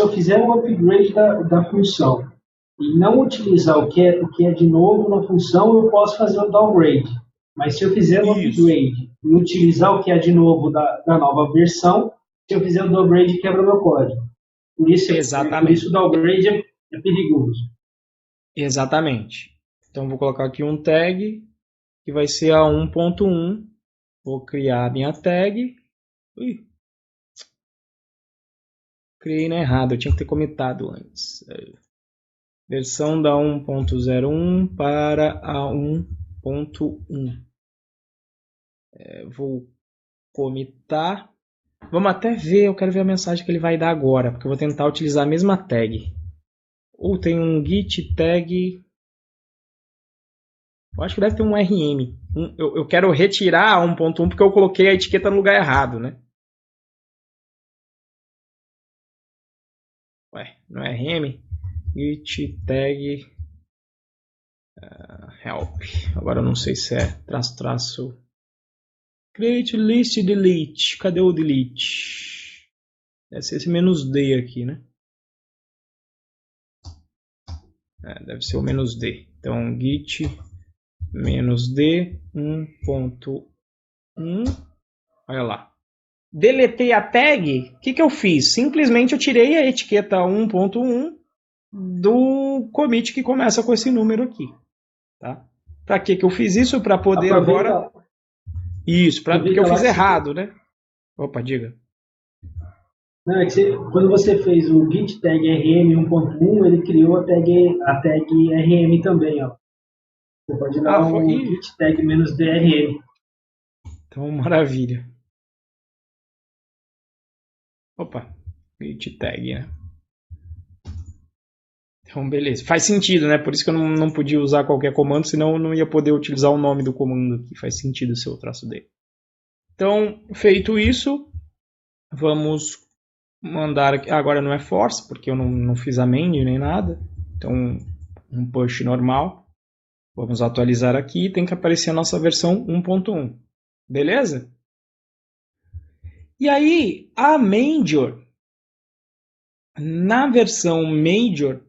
eu fizer um upgrade da função e não utilizar o que é de novo na função, eu posso fazer o downgrade. Mas se eu fizer o upgrade e utilizar o que é de novo da nova versão, se eu fizer o downgrade, quebra meu código. Por isso o downgrade é perigoso. Exatamente. Então vou colocar aqui um tag que vai ser a 1.1. Vou criar a minha tag. Criei na errado, eu tinha que ter comitado antes. Versão da 1.01 para a 1.1. Vou comitar. Vamos até ver, eu quero ver a mensagem que ele vai dar agora, porque eu vou tentar utilizar a mesma tag. Ou tem um git tag. Eu acho que deve ter um RM. Eu quero retirar 1.1 porque eu coloquei a etiqueta no lugar errado, né? Ué, não é RM? Git tag help. Agora eu não sei se é traço. Create list delete. Cadê o delete? Deve ser esse "-d" aqui, né? Deve ser o "-d". Então, git "-d 1.1. Olha lá. Deletei a tag. O que eu fiz? Simplesmente eu tirei a etiqueta 1.1 do commit que começa com esse número aqui. Tá? Para que eu fiz isso? Para poder agora... Isso, porque eu fiz errado, né? Opa, diga. Não, é que quando você fez o git tag rm 1.1, ele criou a tag rm também, ó. Você pode dar um git tag -drm. Então, maravilha. Opa, git tag, né? Então, beleza. Faz sentido, né? Por isso que eu não podia usar qualquer comando, senão eu não ia poder utilizar o nome do comando aqui. Faz sentido ser o traço dele. Então, feito isso, vamos mandar aqui. Agora não é force, porque eu não fiz amend nem nada. Então, um push normal. Vamos atualizar aqui. Tem que aparecer a nossa versão 1.1. Beleza? E aí, a Major, na versão Major,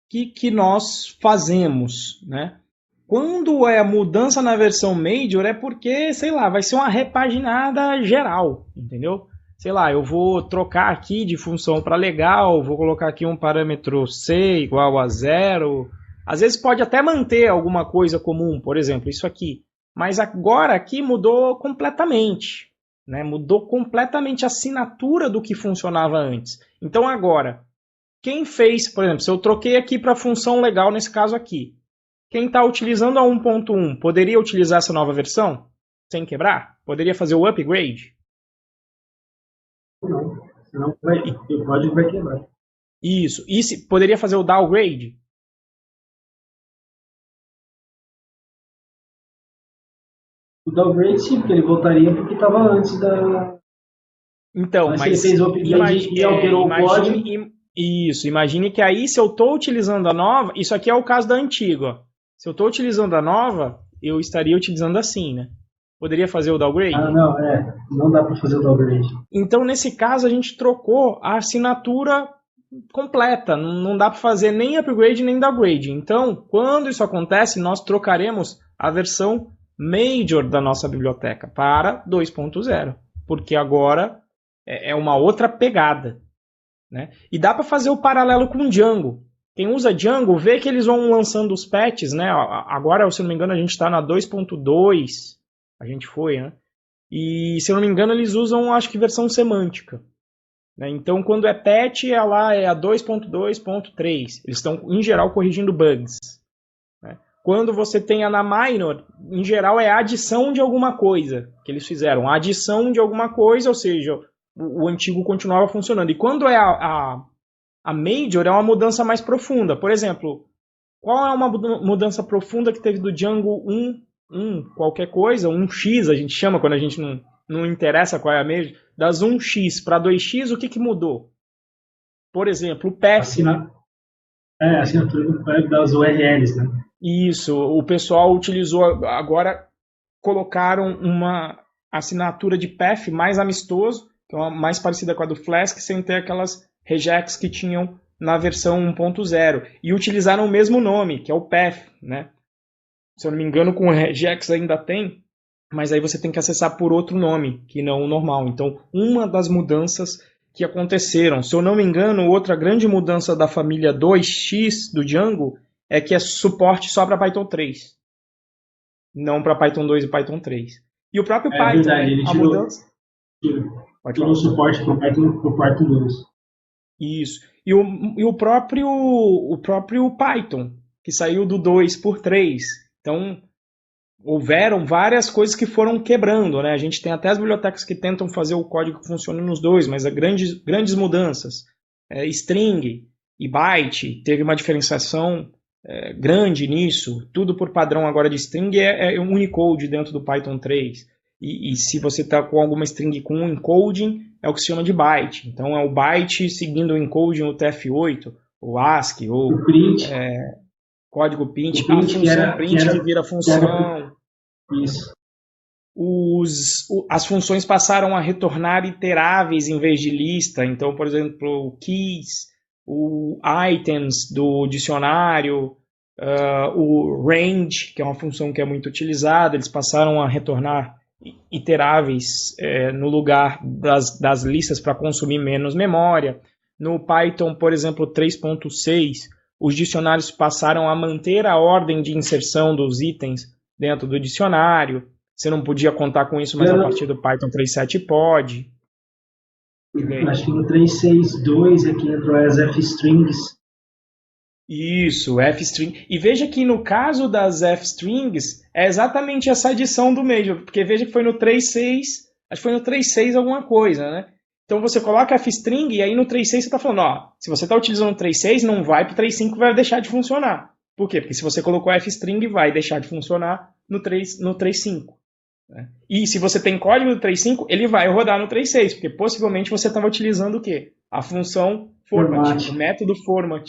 o que nós fazemos, né? Quando é a mudança na versão Major é porque, sei lá, vai ser uma repaginada geral, entendeu? Sei lá, eu vou trocar aqui de função para legal, vou colocar aqui um parâmetro C igual a 0. Às vezes pode até manter alguma coisa comum, por exemplo, isso aqui. Mas agora aqui mudou completamente, né? Mudou completamente a assinatura do que funcionava antes. Então agora, quem fez, por exemplo, se eu troquei aqui para função legal nesse caso aqui, quem está utilizando a 1.1 poderia utilizar essa nova versão sem quebrar? Poderia fazer o upgrade? Não, senão o código vai quebrar. Isso. E poderia fazer o downgrade? O downgrade sim, porque ele voltaria porque estava antes da... Então, mas ele fez o upgrade e alterou o código... Isso, imagine que aí se eu estou utilizando a nova, isso aqui é o caso da antiga. Se eu estou utilizando a nova, eu estaria utilizando assim, né? Poderia fazer o downgrade? Não dá para fazer o downgrade. Então, nesse caso, a gente trocou a assinatura completa, não dá para fazer nem upgrade nem downgrade. Então, quando isso acontece, nós trocaremos a versão Major da nossa biblioteca para 2.0, porque agora é uma outra pegada. Né? E dá para fazer o paralelo com Django. Quem usa Django vê que eles vão lançando os patches, né? Agora, se eu não me engano, a gente está na 2.2, a gente foi, né? E se eu não me engano, eles usam, acho que, versão semântica. Né? Então, quando é patch, ela é a 2.2.3. Eles estão, em geral, corrigindo bugs. Né? Quando você tem a na minor, em geral, é a adição de alguma coisa que eles fizeram. A adição de alguma coisa, ou seja, o antigo continuava funcionando. E quando é a major, é uma mudança mais profunda. Por exemplo, qual é uma mudança profunda que teve do Django 1, qualquer coisa, 1x a gente chama quando a gente não interessa qual é a major, das 1x para 2x, o que mudou? Por exemplo, o path. A assinatura do path das URLs, né? Isso, o pessoal utilizou, agora colocaram uma assinatura de path mais amistoso, que é mais parecida com a do Flask, sem ter aquelas regex que tinham na versão 1.0. E utilizaram o mesmo nome, que é o path, né? Se eu não me engano, com o regex ainda tem, mas aí você tem que acessar por outro nome, que não o normal. Então, uma das mudanças que aconteceram, se eu não me engano, outra grande mudança da família 2x do Django é que é suporte só para Python 3. Não para Python 2 e Python 3. E o próprio Python, verdade, ele tirou o suporte para o Python 2. Isso. E o próprio Python, que saiu do 2 por 3. Então, houveram várias coisas que foram quebrando, né? A gente tem até as bibliotecas que tentam fazer o código que funcione nos dois, mas há grandes mudanças. String e byte teve uma diferenciação grande nisso, tudo por padrão agora de string é um Unicode dentro do Python 3. E se você está com alguma string com um encoding, é o que se chama de byte. Então é o byte seguindo o encoding, o TF8, o ASCII, ou O print, código print, o print a função print que vira função. Isso. As funções passaram a retornar iteráveis em vez de lista. Então, por exemplo, keys, o items do dicionário, o range, que é uma função que é muito utilizada, eles passaram a retornar iteráveis no lugar das listas para consumir menos memória. No Python, por exemplo, 3.6, os dicionários passaram a manter a ordem de inserção dos itens dentro do dicionário. Você não podia contar com isso, mas a partir do Python 3.7 pode. Acho que no 3.6.2 aqui entrou as f-strings. Isso, f-string. E veja que no caso das f-strings, é exatamente essa adição do Major, porque veja que foi no 3.6, acho que foi no 3.6 alguma coisa, né? Então você coloca f-string e aí no 3.6 você está falando, ó, se você está utilizando o 3.6, não vai para o 3.5, vai deixar de funcionar. Por quê? Porque se você colocou f-string, vai deixar de funcionar no 3.5. Né? E se você tem código do 3.5, ele vai rodar no 3.6, porque possivelmente você estava utilizando o quê? A função format, o método format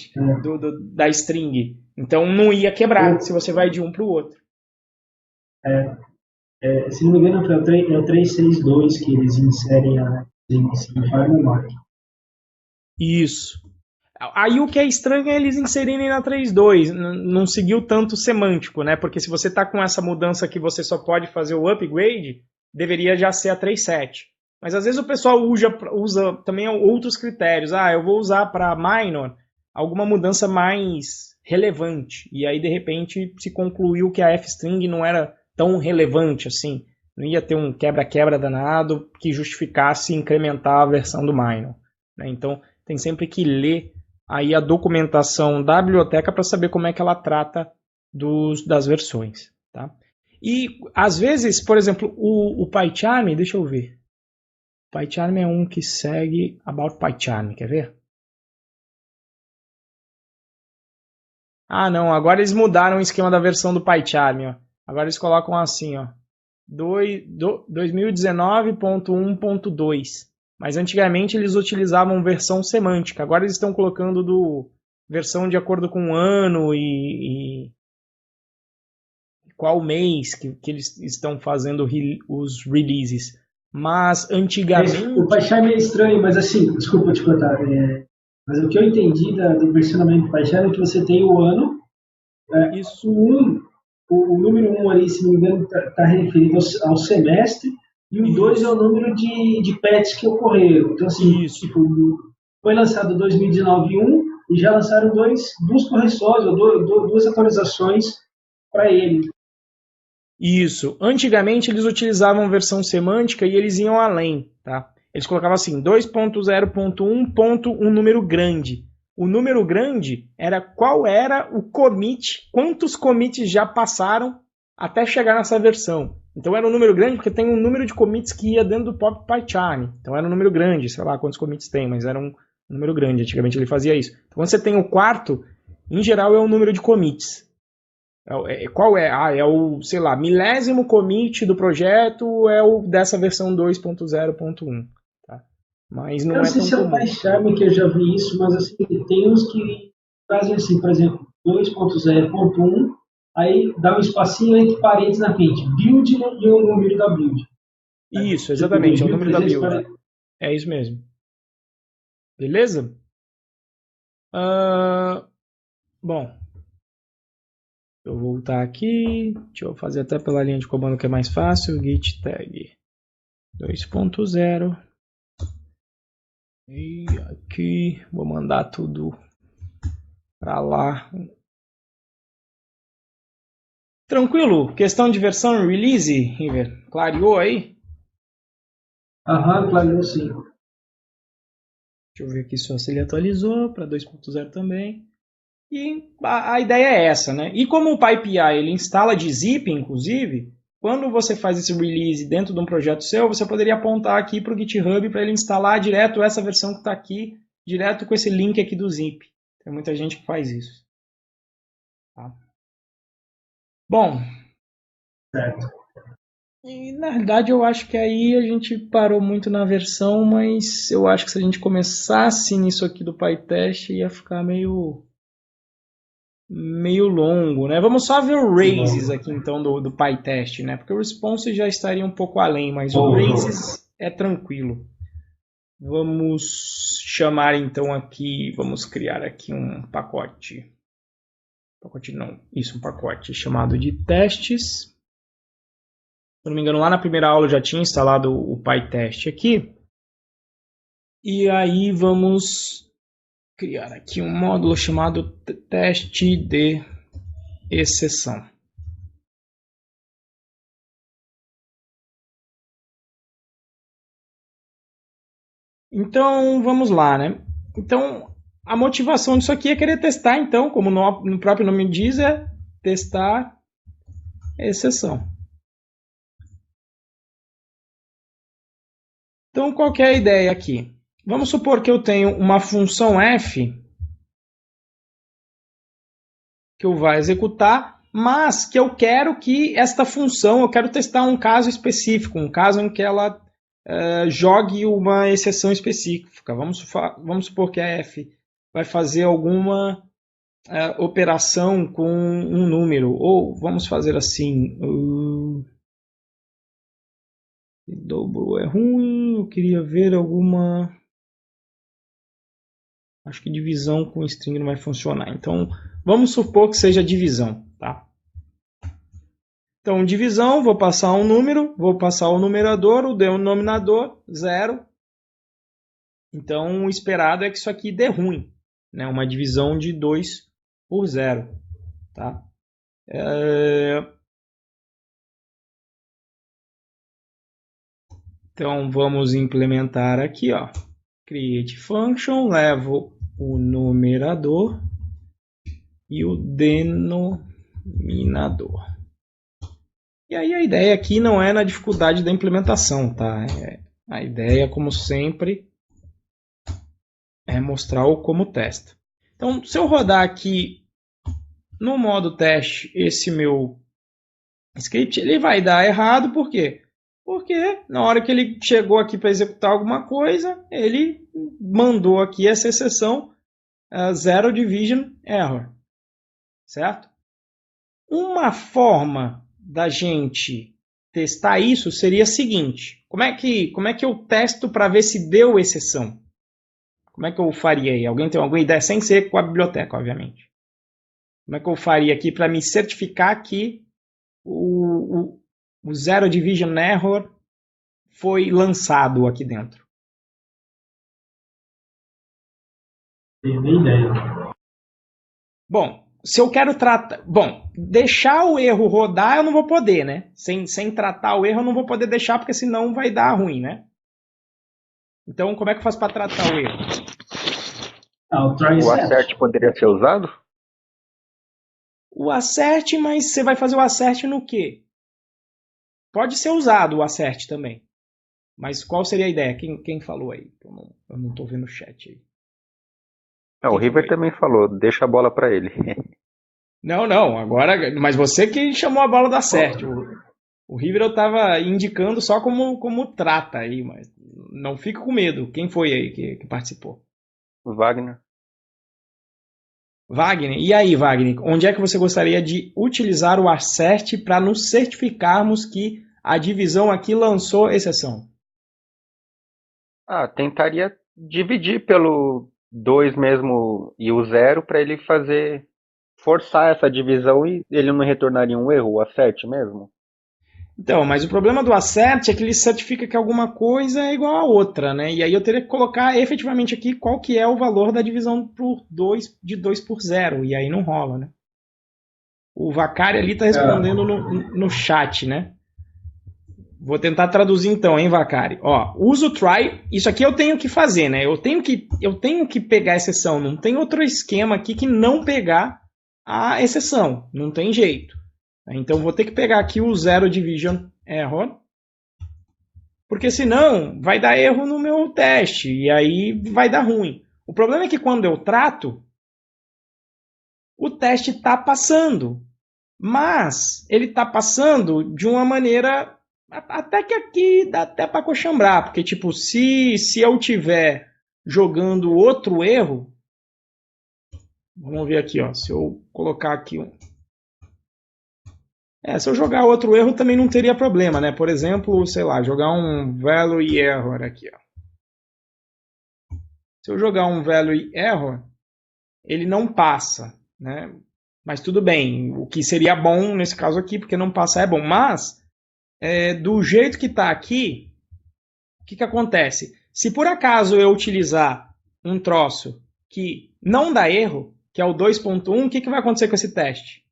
da string. Então não ia quebrar se você vai de um para o outro. Se não me engano, é o 3.6.2 que eles inserem a string. Isso. Aí o que é estranho é eles inserirem na 3.2, não seguiu tanto semântico, né? Porque se você está com essa mudança que você só pode fazer o upgrade, deveria já ser a 3.7. Mas às vezes o pessoal usa também outros critérios. Eu vou usar para minor alguma mudança mais relevante. E aí, de repente, se concluiu que a f-string não era tão relevante assim. Não ia ter um quebra-quebra danado que justificasse incrementar a versão do minor. Né? Então, tem sempre que ler aí a documentação da biblioteca para saber como é que ela trata das versões. Tá? E, às vezes, por exemplo, o PyCharm, deixa eu ver. PyCharm é um que segue About PyCharm, quer ver? Não, agora eles mudaram o esquema da versão do PyCharm. Ó. Agora eles colocam assim, ó, 2019.1.2. Mas antigamente eles utilizavam versão semântica. Agora eles estão colocando versão de acordo com o ano e qual mês que eles estão fazendo os releases. Mas antigamente... O PyCharm é estranho, mas assim, desculpa te cortar. Mas o que eu entendi do versionamento do PyCharm é que você tem o ano, Isso. O número 1 ali, se não me engano, está referido ao semestre, e o 2 é o número de patches que ocorreram. Então, assim, foi lançado 2019 e já lançaram duas correções, ou duas atualizações para ele. Isso. Antigamente eles utilizavam versão semântica e eles iam além, tá? Eles colocavam assim, 2.0.1. Um número grande. O número grande era qual era o commit, quantos commits já passaram até chegar nessa versão. Então era um número grande porque tem um número de commits que ia dentro do próprio PyCharm. Então era um número grande, sei lá quantos commits tem, mas era um número grande. Antigamente ele fazia isso. Então, quando você tem o quarto, em geral é o número de commits. Qual é? É o, sei lá, milésimo commit do projeto é o dessa versão 2.0.1. Tá? Mas não é tão comum. Eu não sei se é o PyCharm que eu já vi isso, mas assim, tem uns que fazem assim, por exemplo, 2.0.1, aí dá um espacinho entre parênteses na frente, build e o número da build. Isso, exatamente, é o número da build. É isso mesmo. Beleza? Bom, eu vou voltar aqui, deixa eu fazer até pela linha de comando que é mais fácil, git tag 2.0 e aqui vou mandar tudo para lá. Tranquilo? Questão de versão release, River? Clareou aí? Clareou sim. Deixa eu ver aqui só se ele atualizou para 2.0 também. E a ideia é essa, né? E como o PyPI ele instala de zip, inclusive, quando você faz esse release dentro de um projeto seu, você poderia apontar aqui para o GitHub para ele instalar direto essa versão que está aqui, direto com esse link aqui do zip. Tem muita gente que faz isso. Tá? Bom, Certo. e na realidade eu acho que aí a gente parou muito na versão, mas eu acho que se a gente começasse nisso aqui do PyTest ia ficar meio longo, né? Vamos só ver o Raises aqui então do PyTest, né? Porque o Response já estaria um pouco além, mas o Raises é tranquilo. Vamos chamar então aqui, vamos criar aqui um pacote. Pacote não, isso, um pacote chamado de testes. Se não me engano, lá na primeira aula eu já tinha instalado o PyTest aqui. E aí vamos criar aqui um módulo chamado teste de exceção. Então, vamos lá, né? Então, a motivação disso aqui é querer testar, então, como no próprio nome diz, é testar a exceção. Então, qual que é a ideia aqui? Vamos supor que eu tenho uma função f que eu vou executar, mas que eu quero que esta função, eu quero testar um caso específico, um caso em que ela jogue uma exceção específica. Vamos supor que a f vai fazer alguma operação com um número, ou vamos fazer assim, dobro é ruim, eu queria ver alguma... Acho que divisão com string não vai funcionar. Então, vamos supor que seja divisão, tá? Então, divisão, vou passar um número, vou passar o numerador, o denominador, 0. Então, o esperado é que isso aqui dê ruim, né? Uma divisão de 2 por 0, tá? Então, vamos implementar aqui, ó. Create function, levo o numerador e o denominador. E aí a ideia aqui não é na dificuldade da implementação, tá? A ideia, como sempre, é mostrar o como testa. Então, se eu rodar aqui no modo teste esse meu script, ele vai dar errado, por quê? Porque na hora que ele chegou aqui para executar alguma coisa, ele mandou aqui essa exceção Zero Division Error, certo? Uma forma da gente testar isso seria a seguinte: como é que eu testo para ver se deu exceção? Como é que eu faria aí? Alguém tem alguma ideia? Sem ser com a biblioteca, obviamente. Como é que eu faria aqui para me certificar que o Zero Division Error foi lançado aqui dentro? Tenho nem ideia. Bom, se eu quero tratar... Bom, deixar o erro rodar eu não vou poder, né? Sem tratar o erro eu não vou poder deixar, porque senão vai dar ruim, né? Então, como é que eu faço para tratar o erro? O assert poderia ser usado? O assert, mas você vai fazer o assert no quê? Pode ser usado o assert também. Mas qual seria a ideia? Quem falou aí? Eu não estou vendo o chat aí. O River também falou, deixa a bola para ele. Não, agora... Mas você que chamou a bola do assert. O River eu estava indicando só como trata aí, mas não fique com medo. Quem foi aí que participou? Wagner. Wagner, e aí, Wagner, onde é que você gostaria de utilizar o assert para nos certificarmos que a divisão aqui lançou exceção? Tentaria dividir pelo 2 mesmo e o 0 para ele forçar essa divisão e ele não retornaria um erro, o assert mesmo. Então, mas o problema do assert é que ele certifica que alguma coisa é igual a outra, né? E aí eu teria que colocar efetivamente aqui qual que é o valor da divisão de 2 por 0, e aí não rola, né? O Vacari ali está respondendo no chat, né? Vou tentar traduzir então, hein, Vacari? Ó, uso try, isso aqui eu tenho que fazer, né? Eu tenho que pegar a exceção, não tem outro esquema aqui que não pegar a exceção, não tem jeito. Então vou ter que pegar aqui o Zero Division Error, porque senão vai dar erro no meu teste e aí vai dar ruim. O problema é que quando eu trato, o teste está passando. Mas ele está passando de uma maneira até que aqui dá até para coxambrar. Porque, tipo, se eu tiver jogando outro erro, vamos ver aqui, ó, se eu colocar aqui um... se eu jogar outro erro também não teria problema, né? Por exemplo, sei lá, jogar um value error aqui, ó. Se eu jogar um value error, ele não passa, né? Mas tudo bem, o que seria bom nesse caso aqui, porque não passar é bom. Mas, do jeito que está aqui, o que acontece? Se por acaso eu utilizar um troço que não dá erro, que é o 2.1, o que vai acontecer com esse teste?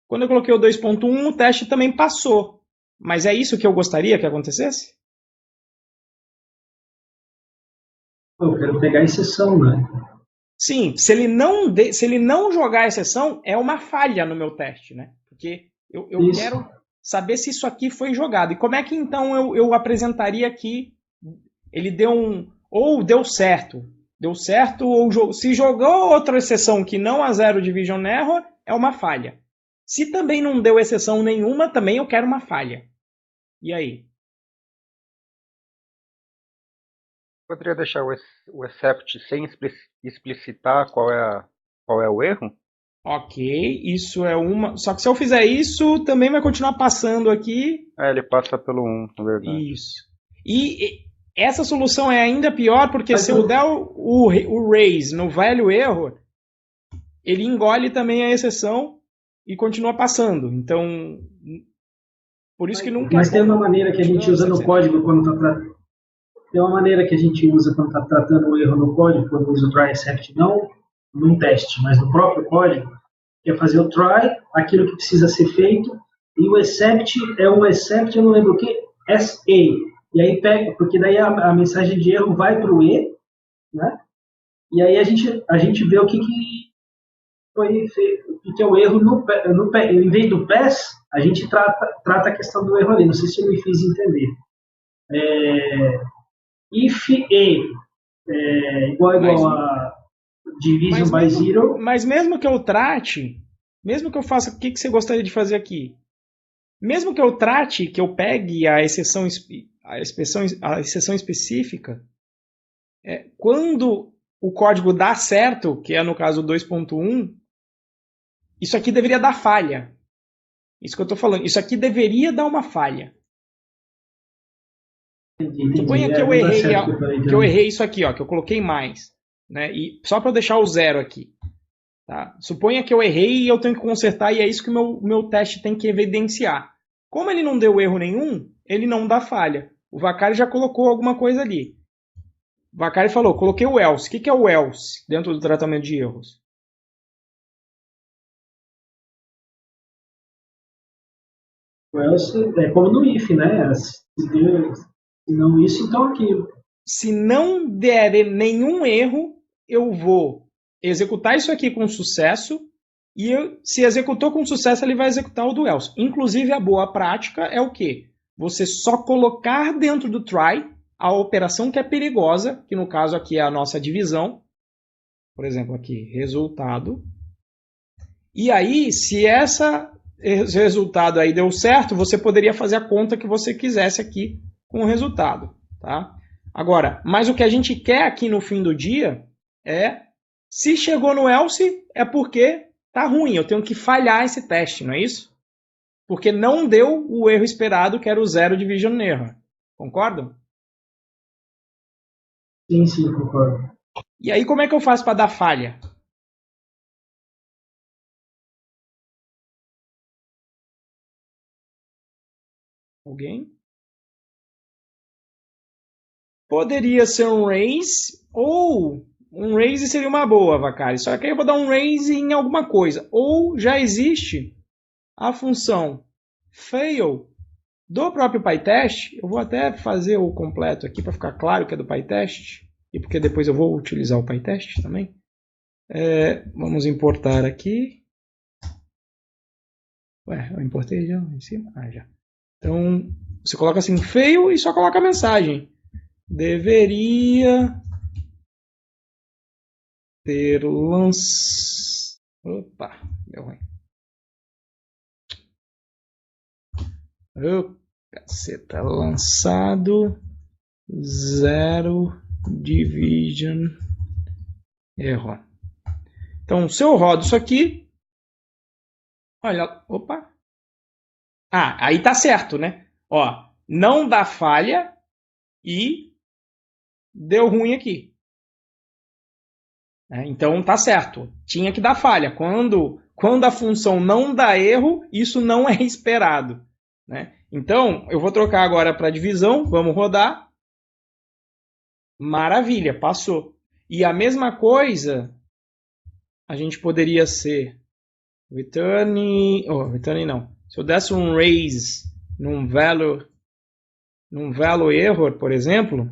Quando eu coloquei o 2.1, o teste também passou. Mas é isso que eu gostaria que acontecesse? Eu quero pegar a exceção, né? Sim, se ele não jogar a exceção, é uma falha no meu teste, né? Porque eu quero saber se isso aqui foi jogado. E como é que então eu apresentaria que ele deu ou deu certo? Deu certo, ou se jogou outra exceção que não a zero division error, é uma falha. Se também não deu exceção nenhuma, também eu quero uma falha. E aí? Poderia deixar o except sem explicitar qual é o erro? Ok, isso é uma... Só que se eu fizer isso, também vai continuar passando aqui. Ele passa pelo 1, na verdade. Isso. E essa solução é ainda pior, porque se eu der o raise no value error, ele engole também a exceção e continua passando. Então, por isso que nunca... Mas tem uma maneira que a gente usa no código quando está tratando... Tem uma maneira que a gente usa quando está tratando o erro no código, quando usa o try except, não num teste, mas no próprio código, que é fazer o try, aquilo que precisa ser feito, e o except é um except, eu não lembro o que, SA. E aí pega, porque daí a mensagem de erro vai para o E, né? E aí a gente vê o que foi feito, o que é o erro em vez do pass, a gente trata a questão do erro ali. Não sei se eu me fiz entender. If A igual a division by zero. Mas mesmo que eu trate, mesmo que eu faça, o que você gostaria de fazer aqui? Mesmo que eu trate, que eu pegue a exceção específica, quando o código dá certo, que é no caso 2.1, isso aqui deveria dar falha. Isso que eu estou falando. Isso aqui deveria dar uma falha. Suponha que eu errei isso aqui, ó, que eu coloquei mais. Né? E só para deixar o zero aqui. Tá? Suponha que eu errei e eu tenho que consertar, e é isso que o meu teste tem que evidenciar. Como ele não deu erro nenhum, ele não dá falha. O Vacari já colocou alguma coisa ali. O Vacari falou, coloquei o else. O que é o else dentro do tratamento de erros? O else é como no if, né? Se não isso, então aquilo. Se não der nenhum erro, eu vou executar isso aqui com sucesso, e se executou com sucesso, ele vai executar o do else. Inclusive, a boa prática é o quê? Você só colocar dentro do try a operação que é perigosa, que no caso aqui é a nossa divisão. Por exemplo, aqui, resultado. E aí, se esse resultado aí deu certo, você poderia fazer a conta que você quisesse aqui com o resultado. Tá? Agora, mas o que a gente quer aqui no fim do dia é, se chegou no else, é porque tá ruim, eu tenho que falhar esse teste, não é isso? Porque não deu o erro esperado, que era o zero division error. Concordam? Sim, concordo. E aí, como é que eu faço para dar falha? Alguém? Poderia ser um raise, ou um raise seria uma boa, Vacari. Só que aí eu vou dar um raise em alguma coisa. Ou já existe a função fail do próprio PyTest. Eu vou até fazer o completo aqui para ficar claro que é do PyTest. E porque depois eu vou utilizar o PyTest também. Vamos importar aqui. Ué, eu importei já em cima? Ah, já. Então, você coloca assim, fail e só coloca a mensagem. Deveria ter lançado... Opa, deu ruim. Oh, caceta, lançado 0 division erro. Então, se eu rodo isso aqui, olha, opa. Ah, aí tá certo, né? Ó, não dá falha e deu ruim aqui. Então tá certo. Tinha que dar falha. Quando a função não dá erro, isso não é esperado. Né? Então, eu vou trocar agora para divisão. Vamos rodar. Maravilha, passou. E a mesma coisa, a gente poderia ser return não. Se eu desse um raise num value error, por exemplo,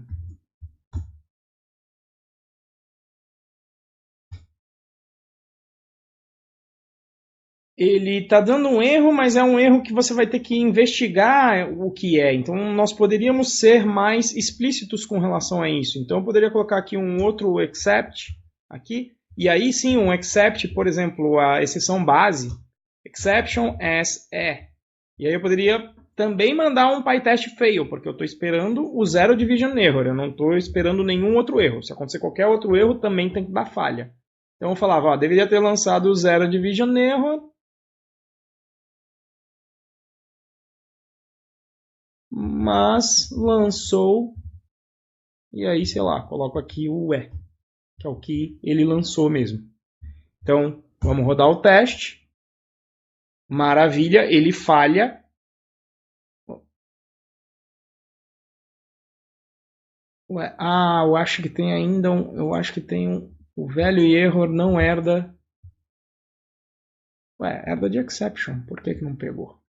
ele está dando um erro, mas é um erro que você vai ter que investigar o que é. Então, nós poderíamos ser mais explícitos com relação a isso. Então, eu poderia colocar aqui um outro except, aqui, e aí sim, um except, por exemplo, a exceção base, exception as é. E aí eu poderia também mandar um PyTest fail, porque eu estou esperando o zero division error, eu não estou esperando nenhum outro erro. Se acontecer qualquer outro erro, também tem que dar falha. Então eu falava, ó, deveria ter lançado o zero division error, mas lançou, e aí, sei lá, coloco aqui o E, que é o que ele lançou mesmo. Então, vamos rodar o teste. Maravilha, ele falha. Ué, eu acho que tem ainda o velho error não herda. Ué, herda de exception, por que não pegou?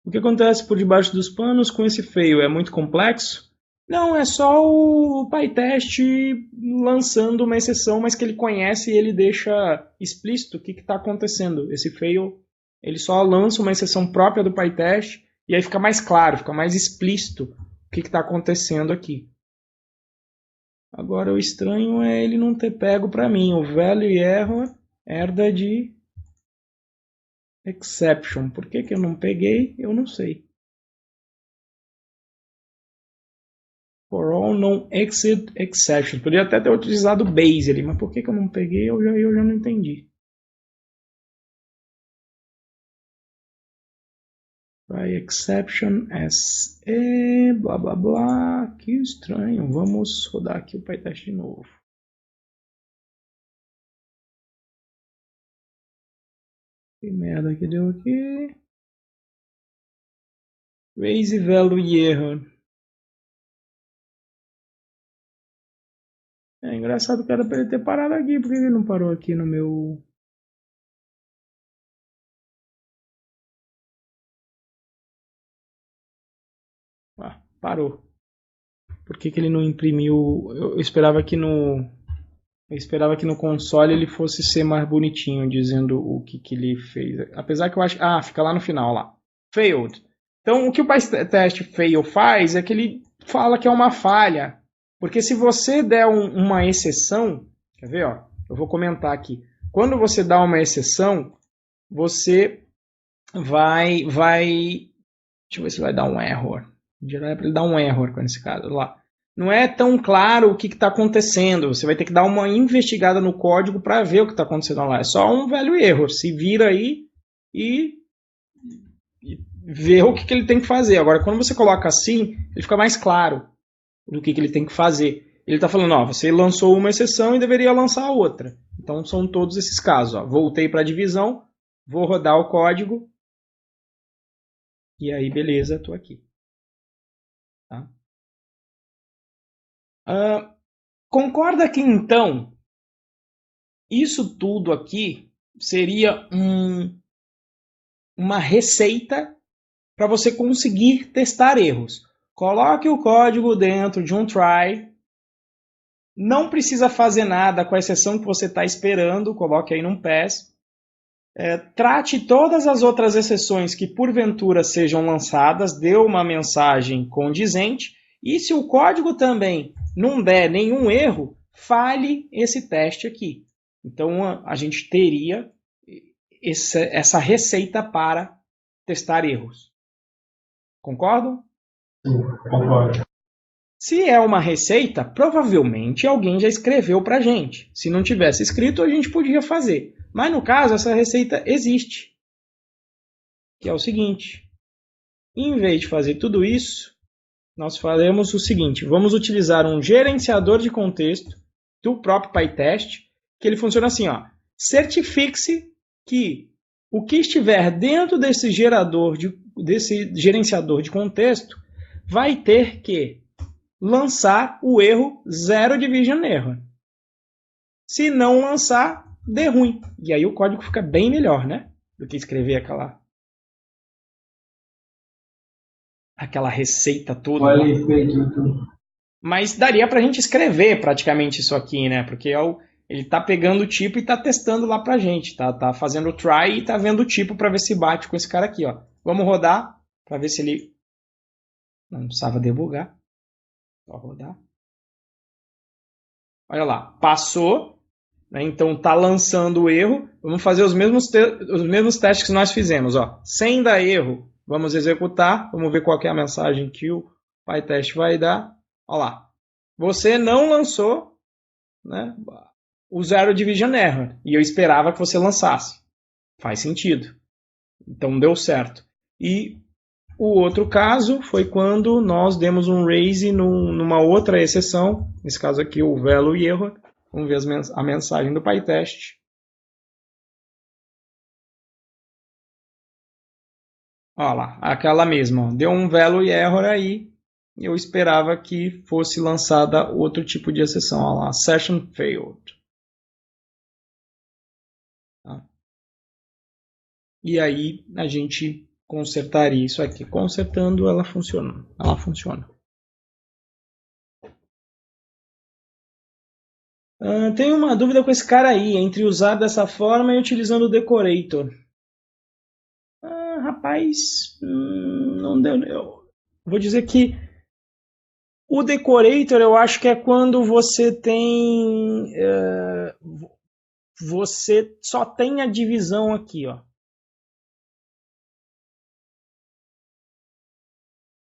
O que acontece por debaixo dos panos com esse fail? É muito complexo? Não, é só o PyTest lançando uma exceção, mas que ele conhece e ele deixa explícito o que está acontecendo. Esse fail, ele só lança uma exceção própria do PyTest e aí fica mais claro, fica mais explícito o que está acontecendo aqui. Agora o estranho é ele não ter pego para mim. O value error herda de exception. Por que eu não peguei? Eu não sei. For all non-exit exception. Podia até ter utilizado base ali, mas por que eu não peguei? Eu já não entendi. Try exception as blá blá blá. Que estranho. Vamos rodar aqui o PyTest de novo. Que merda que deu aqui. Raise value error. É engraçado que era pra ele ter parado aqui. Por que ele não parou aqui no meu... Parou. Por que ele não imprimiu... Eu esperava que no console ele fosse ser mais bonitinho, dizendo o que ele fez. Apesar que eu acho... fica lá no final, lá. Failed. Então, o que o PyTest fail faz é que ele fala que é uma falha. Porque se você der uma exceção... Quer ver? Ó? Eu vou comentar aqui. Quando você dá uma exceção, você vai... Deixa eu ver se vai dar um error. Em geral é para ele dar um error nesse caso. Lá. Não é tão claro o que está acontecendo. Você vai ter que dar uma investigada no código para ver o que está acontecendo lá. É só um velho erro. Se vira aí e vê o que ele tem que fazer. Agora, quando você coloca assim, ele fica mais claro do que ele tem que fazer. Ele está falando, ó, você lançou uma exceção e deveria lançar outra. Então, são todos esses casos. Ó. Voltei para a divisão, vou rodar o código. E aí, beleza, estou aqui. Tá? Concorda que então isso tudo aqui seria uma receita para você conseguir testar erros. Coloque o código dentro de um try, não precisa fazer nada com a exceção que você está esperando, coloque aí num pass, Trate todas as outras exceções que porventura sejam lançadas, dê uma mensagem condizente, e se o código também não der nenhum erro, fale esse teste aqui. Então a gente teria essa receita para testar erros. Concordam? Sim, concordo. Se é uma receita, provavelmente alguém já escreveu para a gente. Se não tivesse escrito, a gente podia fazer. Mas no caso, essa receita existe. Que é o seguinte: em vez de fazer tudo isso, nós faremos o seguinte: vamos utilizar um gerenciador de contexto do próprio PyTest, que ele funciona assim, ó. Certifique-se que o que estiver dentro desse gerenciador de contexto vai ter que lançar o erro Zero Division Error. Se não lançar, dê ruim. E aí o código fica bem melhor, né? Do que escrever aquela receita toda. Olha efeito, então. Mas daria pra gente escrever praticamente isso aqui, né? Porque ele tá pegando o tipo e tá testando lá pra gente. Tá fazendo o try e tá vendo o tipo pra ver se bate com esse cara aqui, ó. Vamos rodar pra ver se ele... Não precisava debugar. Só rodar. Olha lá, passou, né? Então está lançando o erro. Vamos fazer os mesmos testes que nós fizemos. Ó. Sem dar erro, vamos executar. Vamos ver qual é a mensagem que o PyTest vai dar. Olha lá. Você não lançou, né, o Zero Division Error. E eu esperava que você lançasse. Faz sentido. Então deu certo. E o outro caso foi quando nós demos um raise numa outra exceção, nesse caso aqui o value error. Vamos ver a mensagem do PyTest. Olha lá, aquela mesma. Ó. Deu um value error aí. Eu esperava que fosse lançada outro tipo de exceção. Olha lá, session failed. Tá? E aí a gente consertaria isso aqui. Consertando, ela funciona. Tenho uma dúvida com esse cara aí, entre usar dessa forma e utilizando o decorator. Rapaz, não deu. Eu vou dizer que o decorator eu acho que é quando você tem. Você só tem a divisão aqui, ó.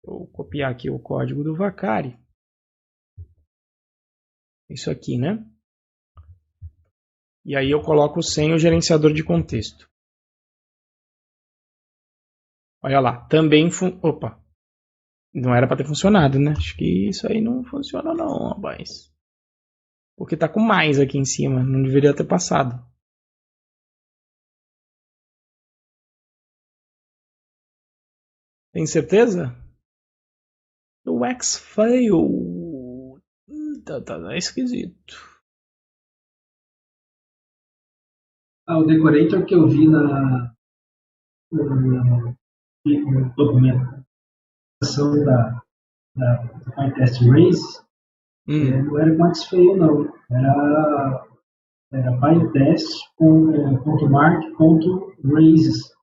Vou copiar aqui o código do Vacari. Isso aqui, né? E aí eu coloco sem o gerenciador de contexto. Olha lá, também... Opa! Não era para ter funcionado, né? Acho que isso aí não funciona não, rapaz. Porque tá com mais aqui em cima. Não deveria ter passado. Tem certeza? O X-Fail. Tá esquisito. O decorator que eu vi no documentação da PyTest Race, não era Max Fail, não. Era pytest.mark.raises.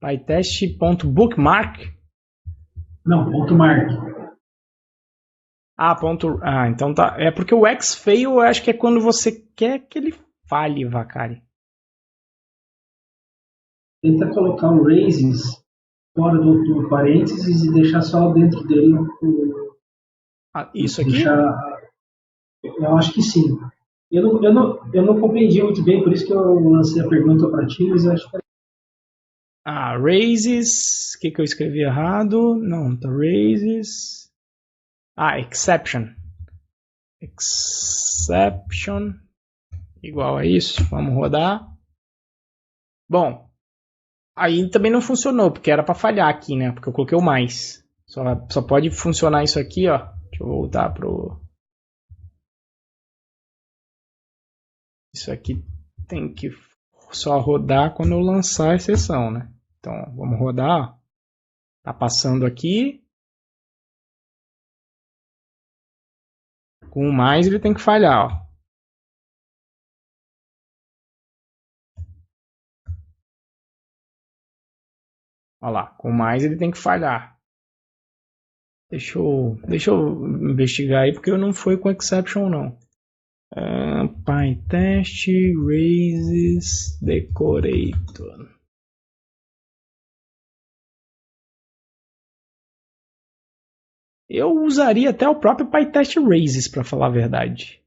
PyTest.bookmark? Não, ponto .mark. Então tá. É porque o X-Fail eu acho que é quando você quer que ele falhe, Vacari. Tenta colocar o raises fora do parênteses e deixar só dentro dele. Isso aqui? Eu acho que sim. Eu não compreendi muito bem, por isso que eu lancei a pergunta para ti, mas eu acho que... raises. O que eu escrevi errado? Não, tá raises. Exception. Exception. Igual a isso. Vamos rodar. Bom, aí também não funcionou, porque era para falhar aqui, né? Porque eu coloquei o mais. Só pode funcionar isso aqui, ó. Deixa eu voltar pro... Isso aqui tem que só rodar quando eu lançar a exceção, né? Então, vamos rodar. Tá passando aqui. Com o mais ele tem que falhar, ó. Olha lá, com mais ele tem que falhar. Deixa eu investigar aí, porque não foi com exception não. PyTest raises decorator. Eu usaria até o próprio PyTest raises, para falar a verdade.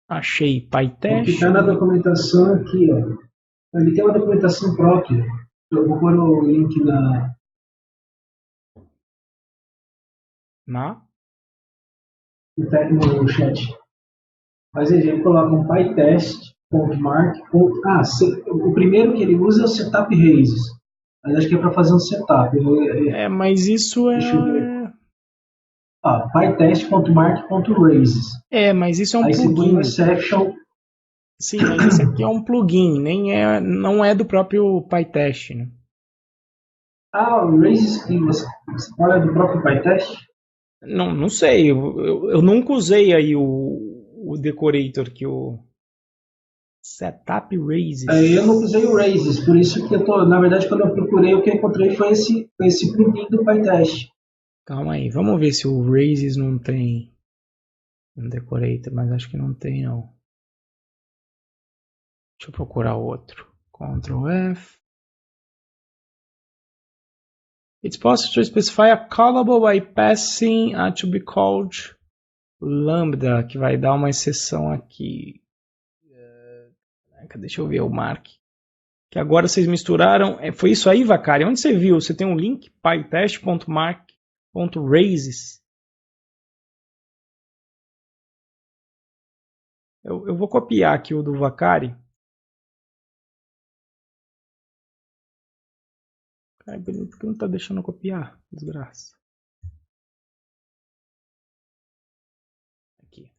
Achei O que PyTest. está na documentação aqui, ó. Ele tem uma documentação própria. Eu vou pôr o link no chat. Mas ele coloca um pytest.mark. O primeiro que ele usa é o setup raises. Mas acho que é para fazer um setup. Mas isso Deixa eu ver. pytest.mark.raises. Mas isso é um Aí plugin. Você põe um exception. Sim, mas esse aqui é um plugin, não é do próprio PyTest, né? O raises que você fala é do próprio PyTest? Não sei, eu nunca usei aí o decorator que o setup raises. Eu não usei o raises, por isso que na verdade, quando eu procurei, o que eu encontrei foi esse plugin do PyTest. Calma aí, vamos ver se o raises não tem um decorator, mas acho que não tem não. Deixa eu procurar outro. Ctrl F. It's possible to specify a callable by passing a to be called lambda, que vai dar uma exceção aqui. Deixa eu ver o mark. Que agora vocês misturaram. Foi isso aí, Vacari? Onde você viu? Você tem um link? pytest.mark.raises. Eu vou copiar aqui o do Vacari. Por que não está deixando eu copiar? Desgraça. Aqui.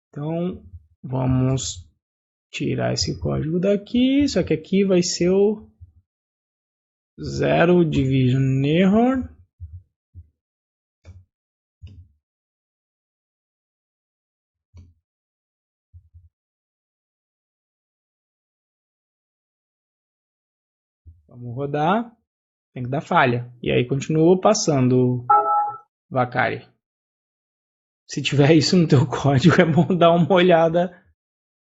Então, vamos tirar esse código daqui. Só que aqui vai ser o zero division error. Vamos rodar. Tem que dar falha. E aí continua passando, Vacari. Se tiver isso no teu código, é bom dar uma olhada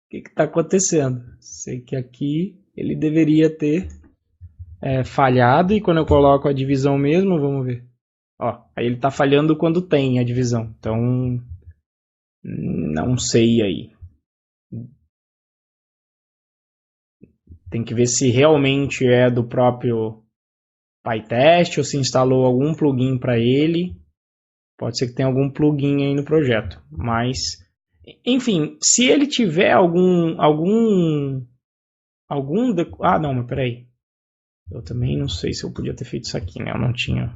o que está acontecendo. Sei que aqui ele deveria ter falhado, e quando eu coloco a divisão mesmo, vamos ver. Aí ele está falhando quando tem a divisão. Então, não sei aí. Tem que ver se realmente é do próprio PyTest ou se instalou algum plugin para ele. Pode ser que tenha algum plugin aí no projeto. Mas, enfim, se ele tiver algum não, mas peraí. Eu também não sei se eu podia ter feito isso aqui, né? Eu não tinha.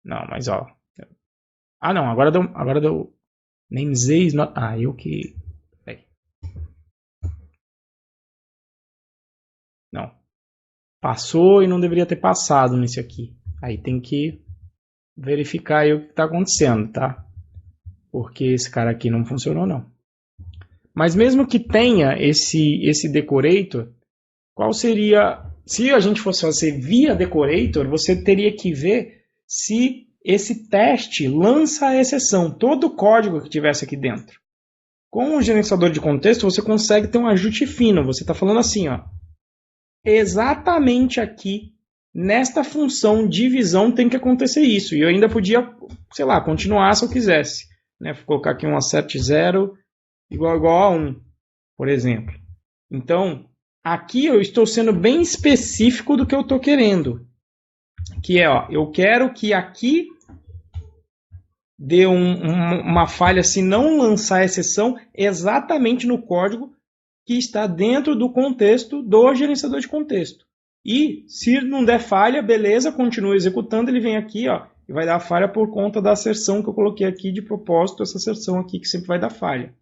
Não, mas não, agora deu. Namespace not. Eu que. Peraí. Não. Passou e não deveria ter passado nesse aqui. Aí tem que verificar aí o que está acontecendo, tá? Porque esse cara aqui não funcionou, não. Mas mesmo que tenha esse decorator, qual seria... Se a gente fosse fazer via decorator, você teria que ver se esse teste lança a exceção, todo o código que tivesse aqui dentro. Com o gerenciador de contexto, você consegue ter um ajuste fino. Você está falando assim, exatamente aqui, nesta função divisão, tem que acontecer isso. E eu ainda podia, sei lá, continuar se eu quisesse. Né? Vou colocar aqui um accept 0 igual a 1, por exemplo. Então, aqui eu estou sendo bem específico do que eu estou querendo. Que é, eu quero que aqui dê uma falha se não lançar exceção exatamente no código que está dentro do contexto do gerenciador de contexto. E se não der falha, beleza, continua executando, ele vem aqui e vai dar falha por conta da asserção que eu coloquei aqui de propósito, essa asserção aqui que sempre vai dar falha.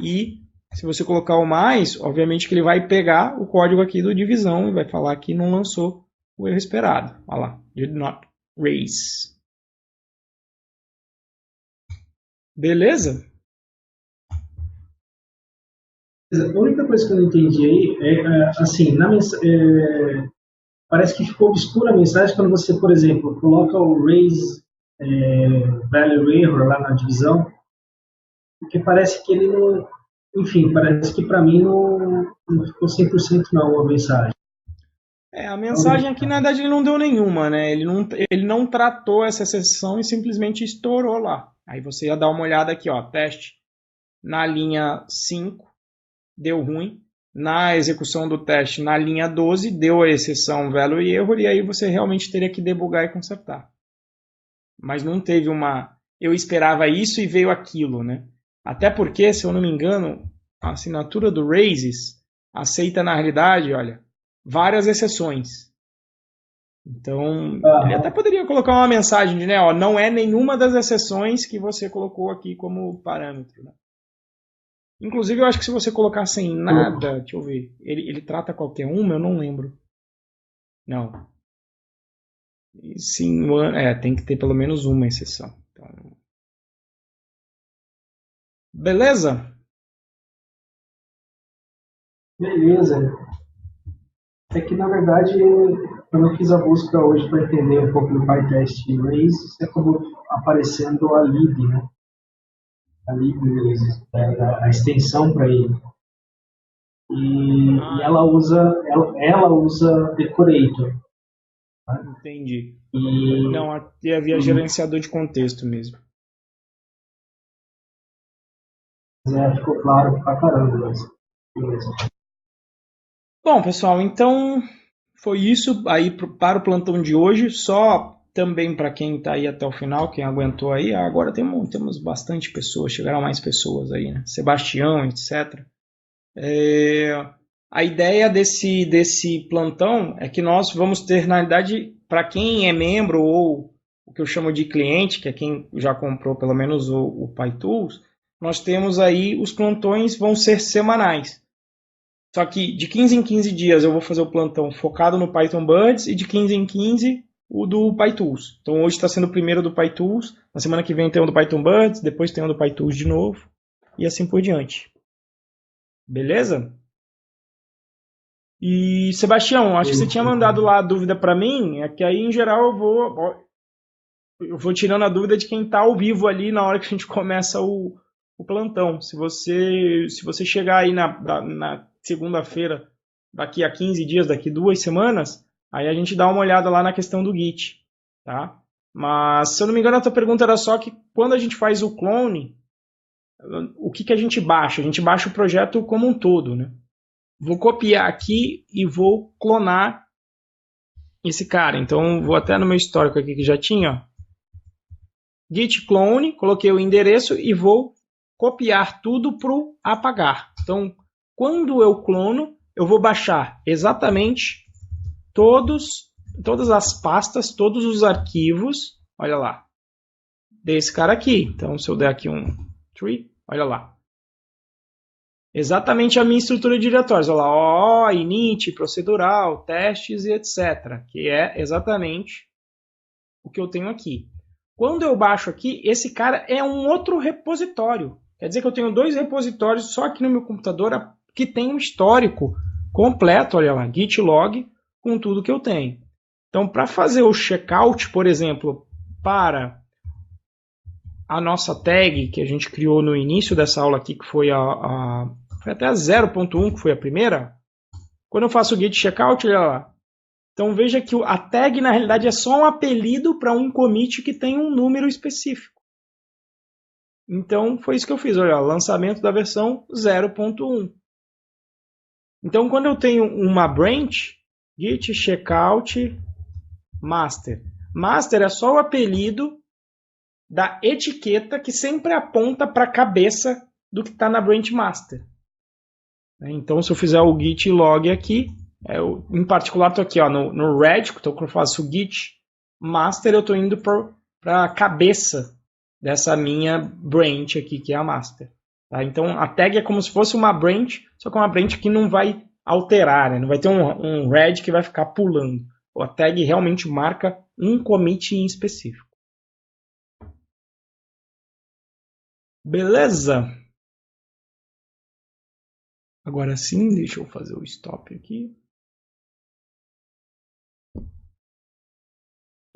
E se você colocar o mais, obviamente que ele vai pegar o código aqui do divisão e vai falar que não lançou o erro esperado. Olha lá, did not raise. Beleza? A única coisa que eu não entendi aí assim, parece que ficou obscura a mensagem quando você, por exemplo, coloca o raise value error lá na divisão, porque parece que ele não, enfim, parece que para mim não ficou 100% não a mensagem. A mensagem aqui, na verdade, ele não deu nenhuma, né? Ele não tratou essa exceção e simplesmente estourou lá. Aí você ia dar uma olhada aqui, ó, teste na linha 5, deu ruim. Na execução do teste na linha 12, deu a exceção value error, e aí você realmente teria que debugar e consertar. Mas não teve uma... Eu esperava isso e veio aquilo, né? Até porque, se eu não me engano, a assinatura do Raises aceita, na realidade, olha, várias exceções. Então, ele até poderia colocar uma mensagem de, né, ó, não é nenhuma das exceções que você colocou aqui como parâmetro, né? Inclusive, eu acho que se você colocar sem nada, deixa eu ver, ele trata qualquer uma, eu não lembro. Não. Sim, tem que ter pelo menos uma exceção. Então, beleza? Beleza. É que, na verdade, quando eu fiz a busca hoje para entender um pouco do PyTest Raise, você acabou aparecendo a lib, né? A lib Raise, a extensão para ele. E ela usa Decorator. Tá? Entendi. E, Não, aqui havia gerenciador de contexto mesmo. ficou claro pra caramba. Mas, beleza. Bom, pessoal, então foi isso aí para o plantão de hoje. Só também para quem está aí até o final, quem aguentou aí. Agora temos bastante pessoas, chegaram mais pessoas aí, né? Sebastião, etc. A ideia desse plantão é que nós vamos ter, na realidade, para quem é membro ou o que eu chamo de cliente, que é quem já comprou pelo menos o PyTools, nós temos aí os plantões vão ser semanais. Só que de 15 em 15 dias eu vou fazer o plantão focado no Python Buds e de 15 em 15 o do PyTools. Então hoje está sendo o primeiro do PyTools, na semana que vem tem um do Python Buds, depois tem um do PyTools de novo e assim por diante. Beleza? E Sebastião, acho que você tinha mandado lá a dúvida para mim, é que aí em geral eu vou tirando a dúvida de quem está ao vivo ali na hora que a gente começa o plantão. Se você chegar aí na segunda-feira, daqui a 15 dias, daqui 2 semanas, aí a gente dá uma olhada lá na questão do Git, tá? Mas, se eu não me engano, a tua pergunta era só que quando a gente faz o clone, o que a gente baixa? A gente baixa o projeto como um todo, né? Vou copiar aqui e vou clonar esse cara. Então, vou até no meu histórico aqui que já tinha, ó. Git clone, coloquei o endereço e vou copiar tudo para o apagar. Então, quando eu clono, eu vou baixar exatamente todas as pastas, todos os arquivos, olha lá, desse cara aqui. Então, se eu der aqui um tree, olha lá. Exatamente a minha estrutura de diretórios. Olha lá, init, procedural, testes e etc. Que é exatamente o que eu tenho aqui. Quando eu baixo aqui, esse cara é um outro repositório. Quer dizer que eu tenho 2 repositórios só aqui no meu computador que tem um histórico completo, olha lá, git log, com tudo que eu tenho. Então, para fazer o checkout, por exemplo, para a nossa tag que a gente criou no início dessa aula aqui, que foi foi até a 0.1, que foi a primeira, quando eu faço o git checkout, olha lá. Então veja que a tag na realidade é só um apelido para um commit que tem um número específico. Então foi isso que eu fiz, olha, lançamento da versão 0.1. Então quando eu tenho uma branch, git checkout master. Master é só o apelido da etiqueta que sempre aponta para a cabeça do que está na branch master. Então se eu fizer o git log aqui, em particular estou aqui ó, no red, então quando eu faço o git master, eu estou indo para a cabeça dessa minha branch aqui, que é a master. Tá? Então a tag é como se fosse uma branch, só que uma branch que não vai alterar, né? Não vai ter um red que vai ficar pulando. A tag realmente marca um commit em específico. Beleza? Agora sim, deixa eu fazer o stop aqui.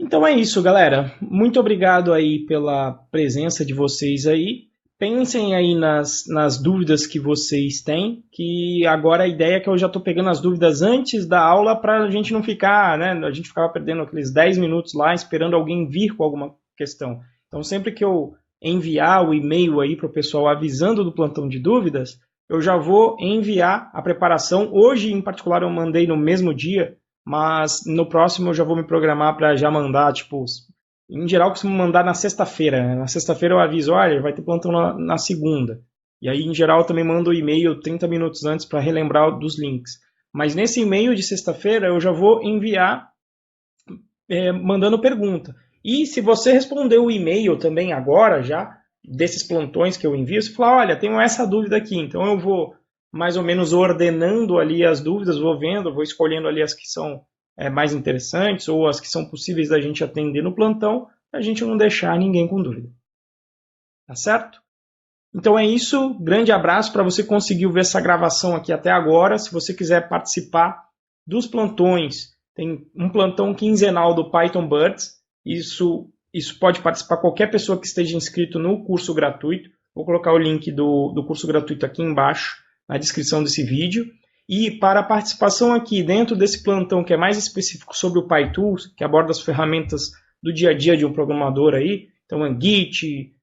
Então é isso, galera. Muito obrigado aí pela presença de vocês aí. Pensem aí nas dúvidas que vocês têm, que agora a ideia é que eu já estou pegando as dúvidas antes da aula para a gente não ficar, né? A gente ficava perdendo aqueles 10 minutos lá esperando alguém vir com alguma questão. Então sempre que eu enviar o e-mail aí para o pessoal avisando do plantão de dúvidas, eu já vou enviar a preparação. Hoje, em particular, eu mandei no mesmo dia, mas no próximo eu já vou me programar para já mandar, tipo, em geral eu costumo mandar na sexta-feira, né? Na sexta-feira eu aviso, olha, vai ter plantão na segunda. E aí, em geral, eu também mando o e-mail 30 minutos antes para relembrar dos links. Mas nesse e-mail de sexta-feira eu já vou enviar mandando pergunta. E se você responder o e-mail também agora já, desses plantões que eu envio, você fala, olha, tenho essa dúvida aqui, então eu vou mais ou menos ordenando ali as dúvidas, vou vendo, vou escolhendo ali as que são mais interessantes ou as que são possíveis da gente atender no plantão, para a gente não deixar ninguém com dúvida. Tá certo? Então é isso, grande abraço para você que conseguiu ver essa gravação aqui até agora. Se você quiser participar dos plantões, tem um plantão quinzenal do Python Birds. Isso pode participar qualquer pessoa que esteja inscrito no curso gratuito. Vou colocar o link do curso gratuito aqui embaixo, na descrição desse vídeo. E para a participação aqui dentro desse plantão que é mais específico sobre o PyTools, que aborda as ferramentas do dia a dia de um programador aí, então Git,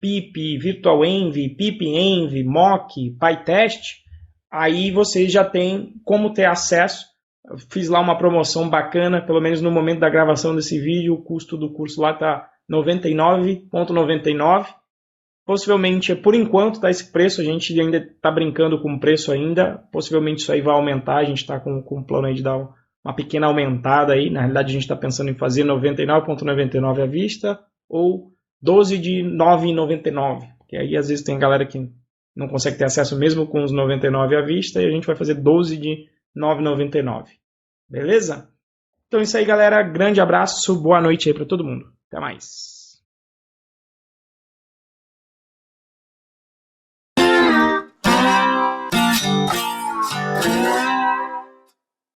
pip, virtualenv, pipenv, mock, pytest, aí você já tem como ter acesso. Eu fiz lá uma promoção bacana, pelo menos no momento da gravação desse vídeo, o custo do curso lá está R$ 99,99. Possivelmente, por enquanto, está esse preço, a gente ainda está brincando com o preço ainda, possivelmente isso aí vai aumentar, a gente está com o plano aí de dar uma pequena aumentada aí, na realidade a gente está pensando em fazer R$ 99,99 à vista, ou 12 de R$ 9,99, porque aí às vezes tem galera que não consegue ter acesso mesmo com os 99 à vista, e a gente vai fazer 12 de R$ 9,99. Beleza? Então é isso aí, galera. Grande abraço, boa noite aí para todo mundo. Até mais.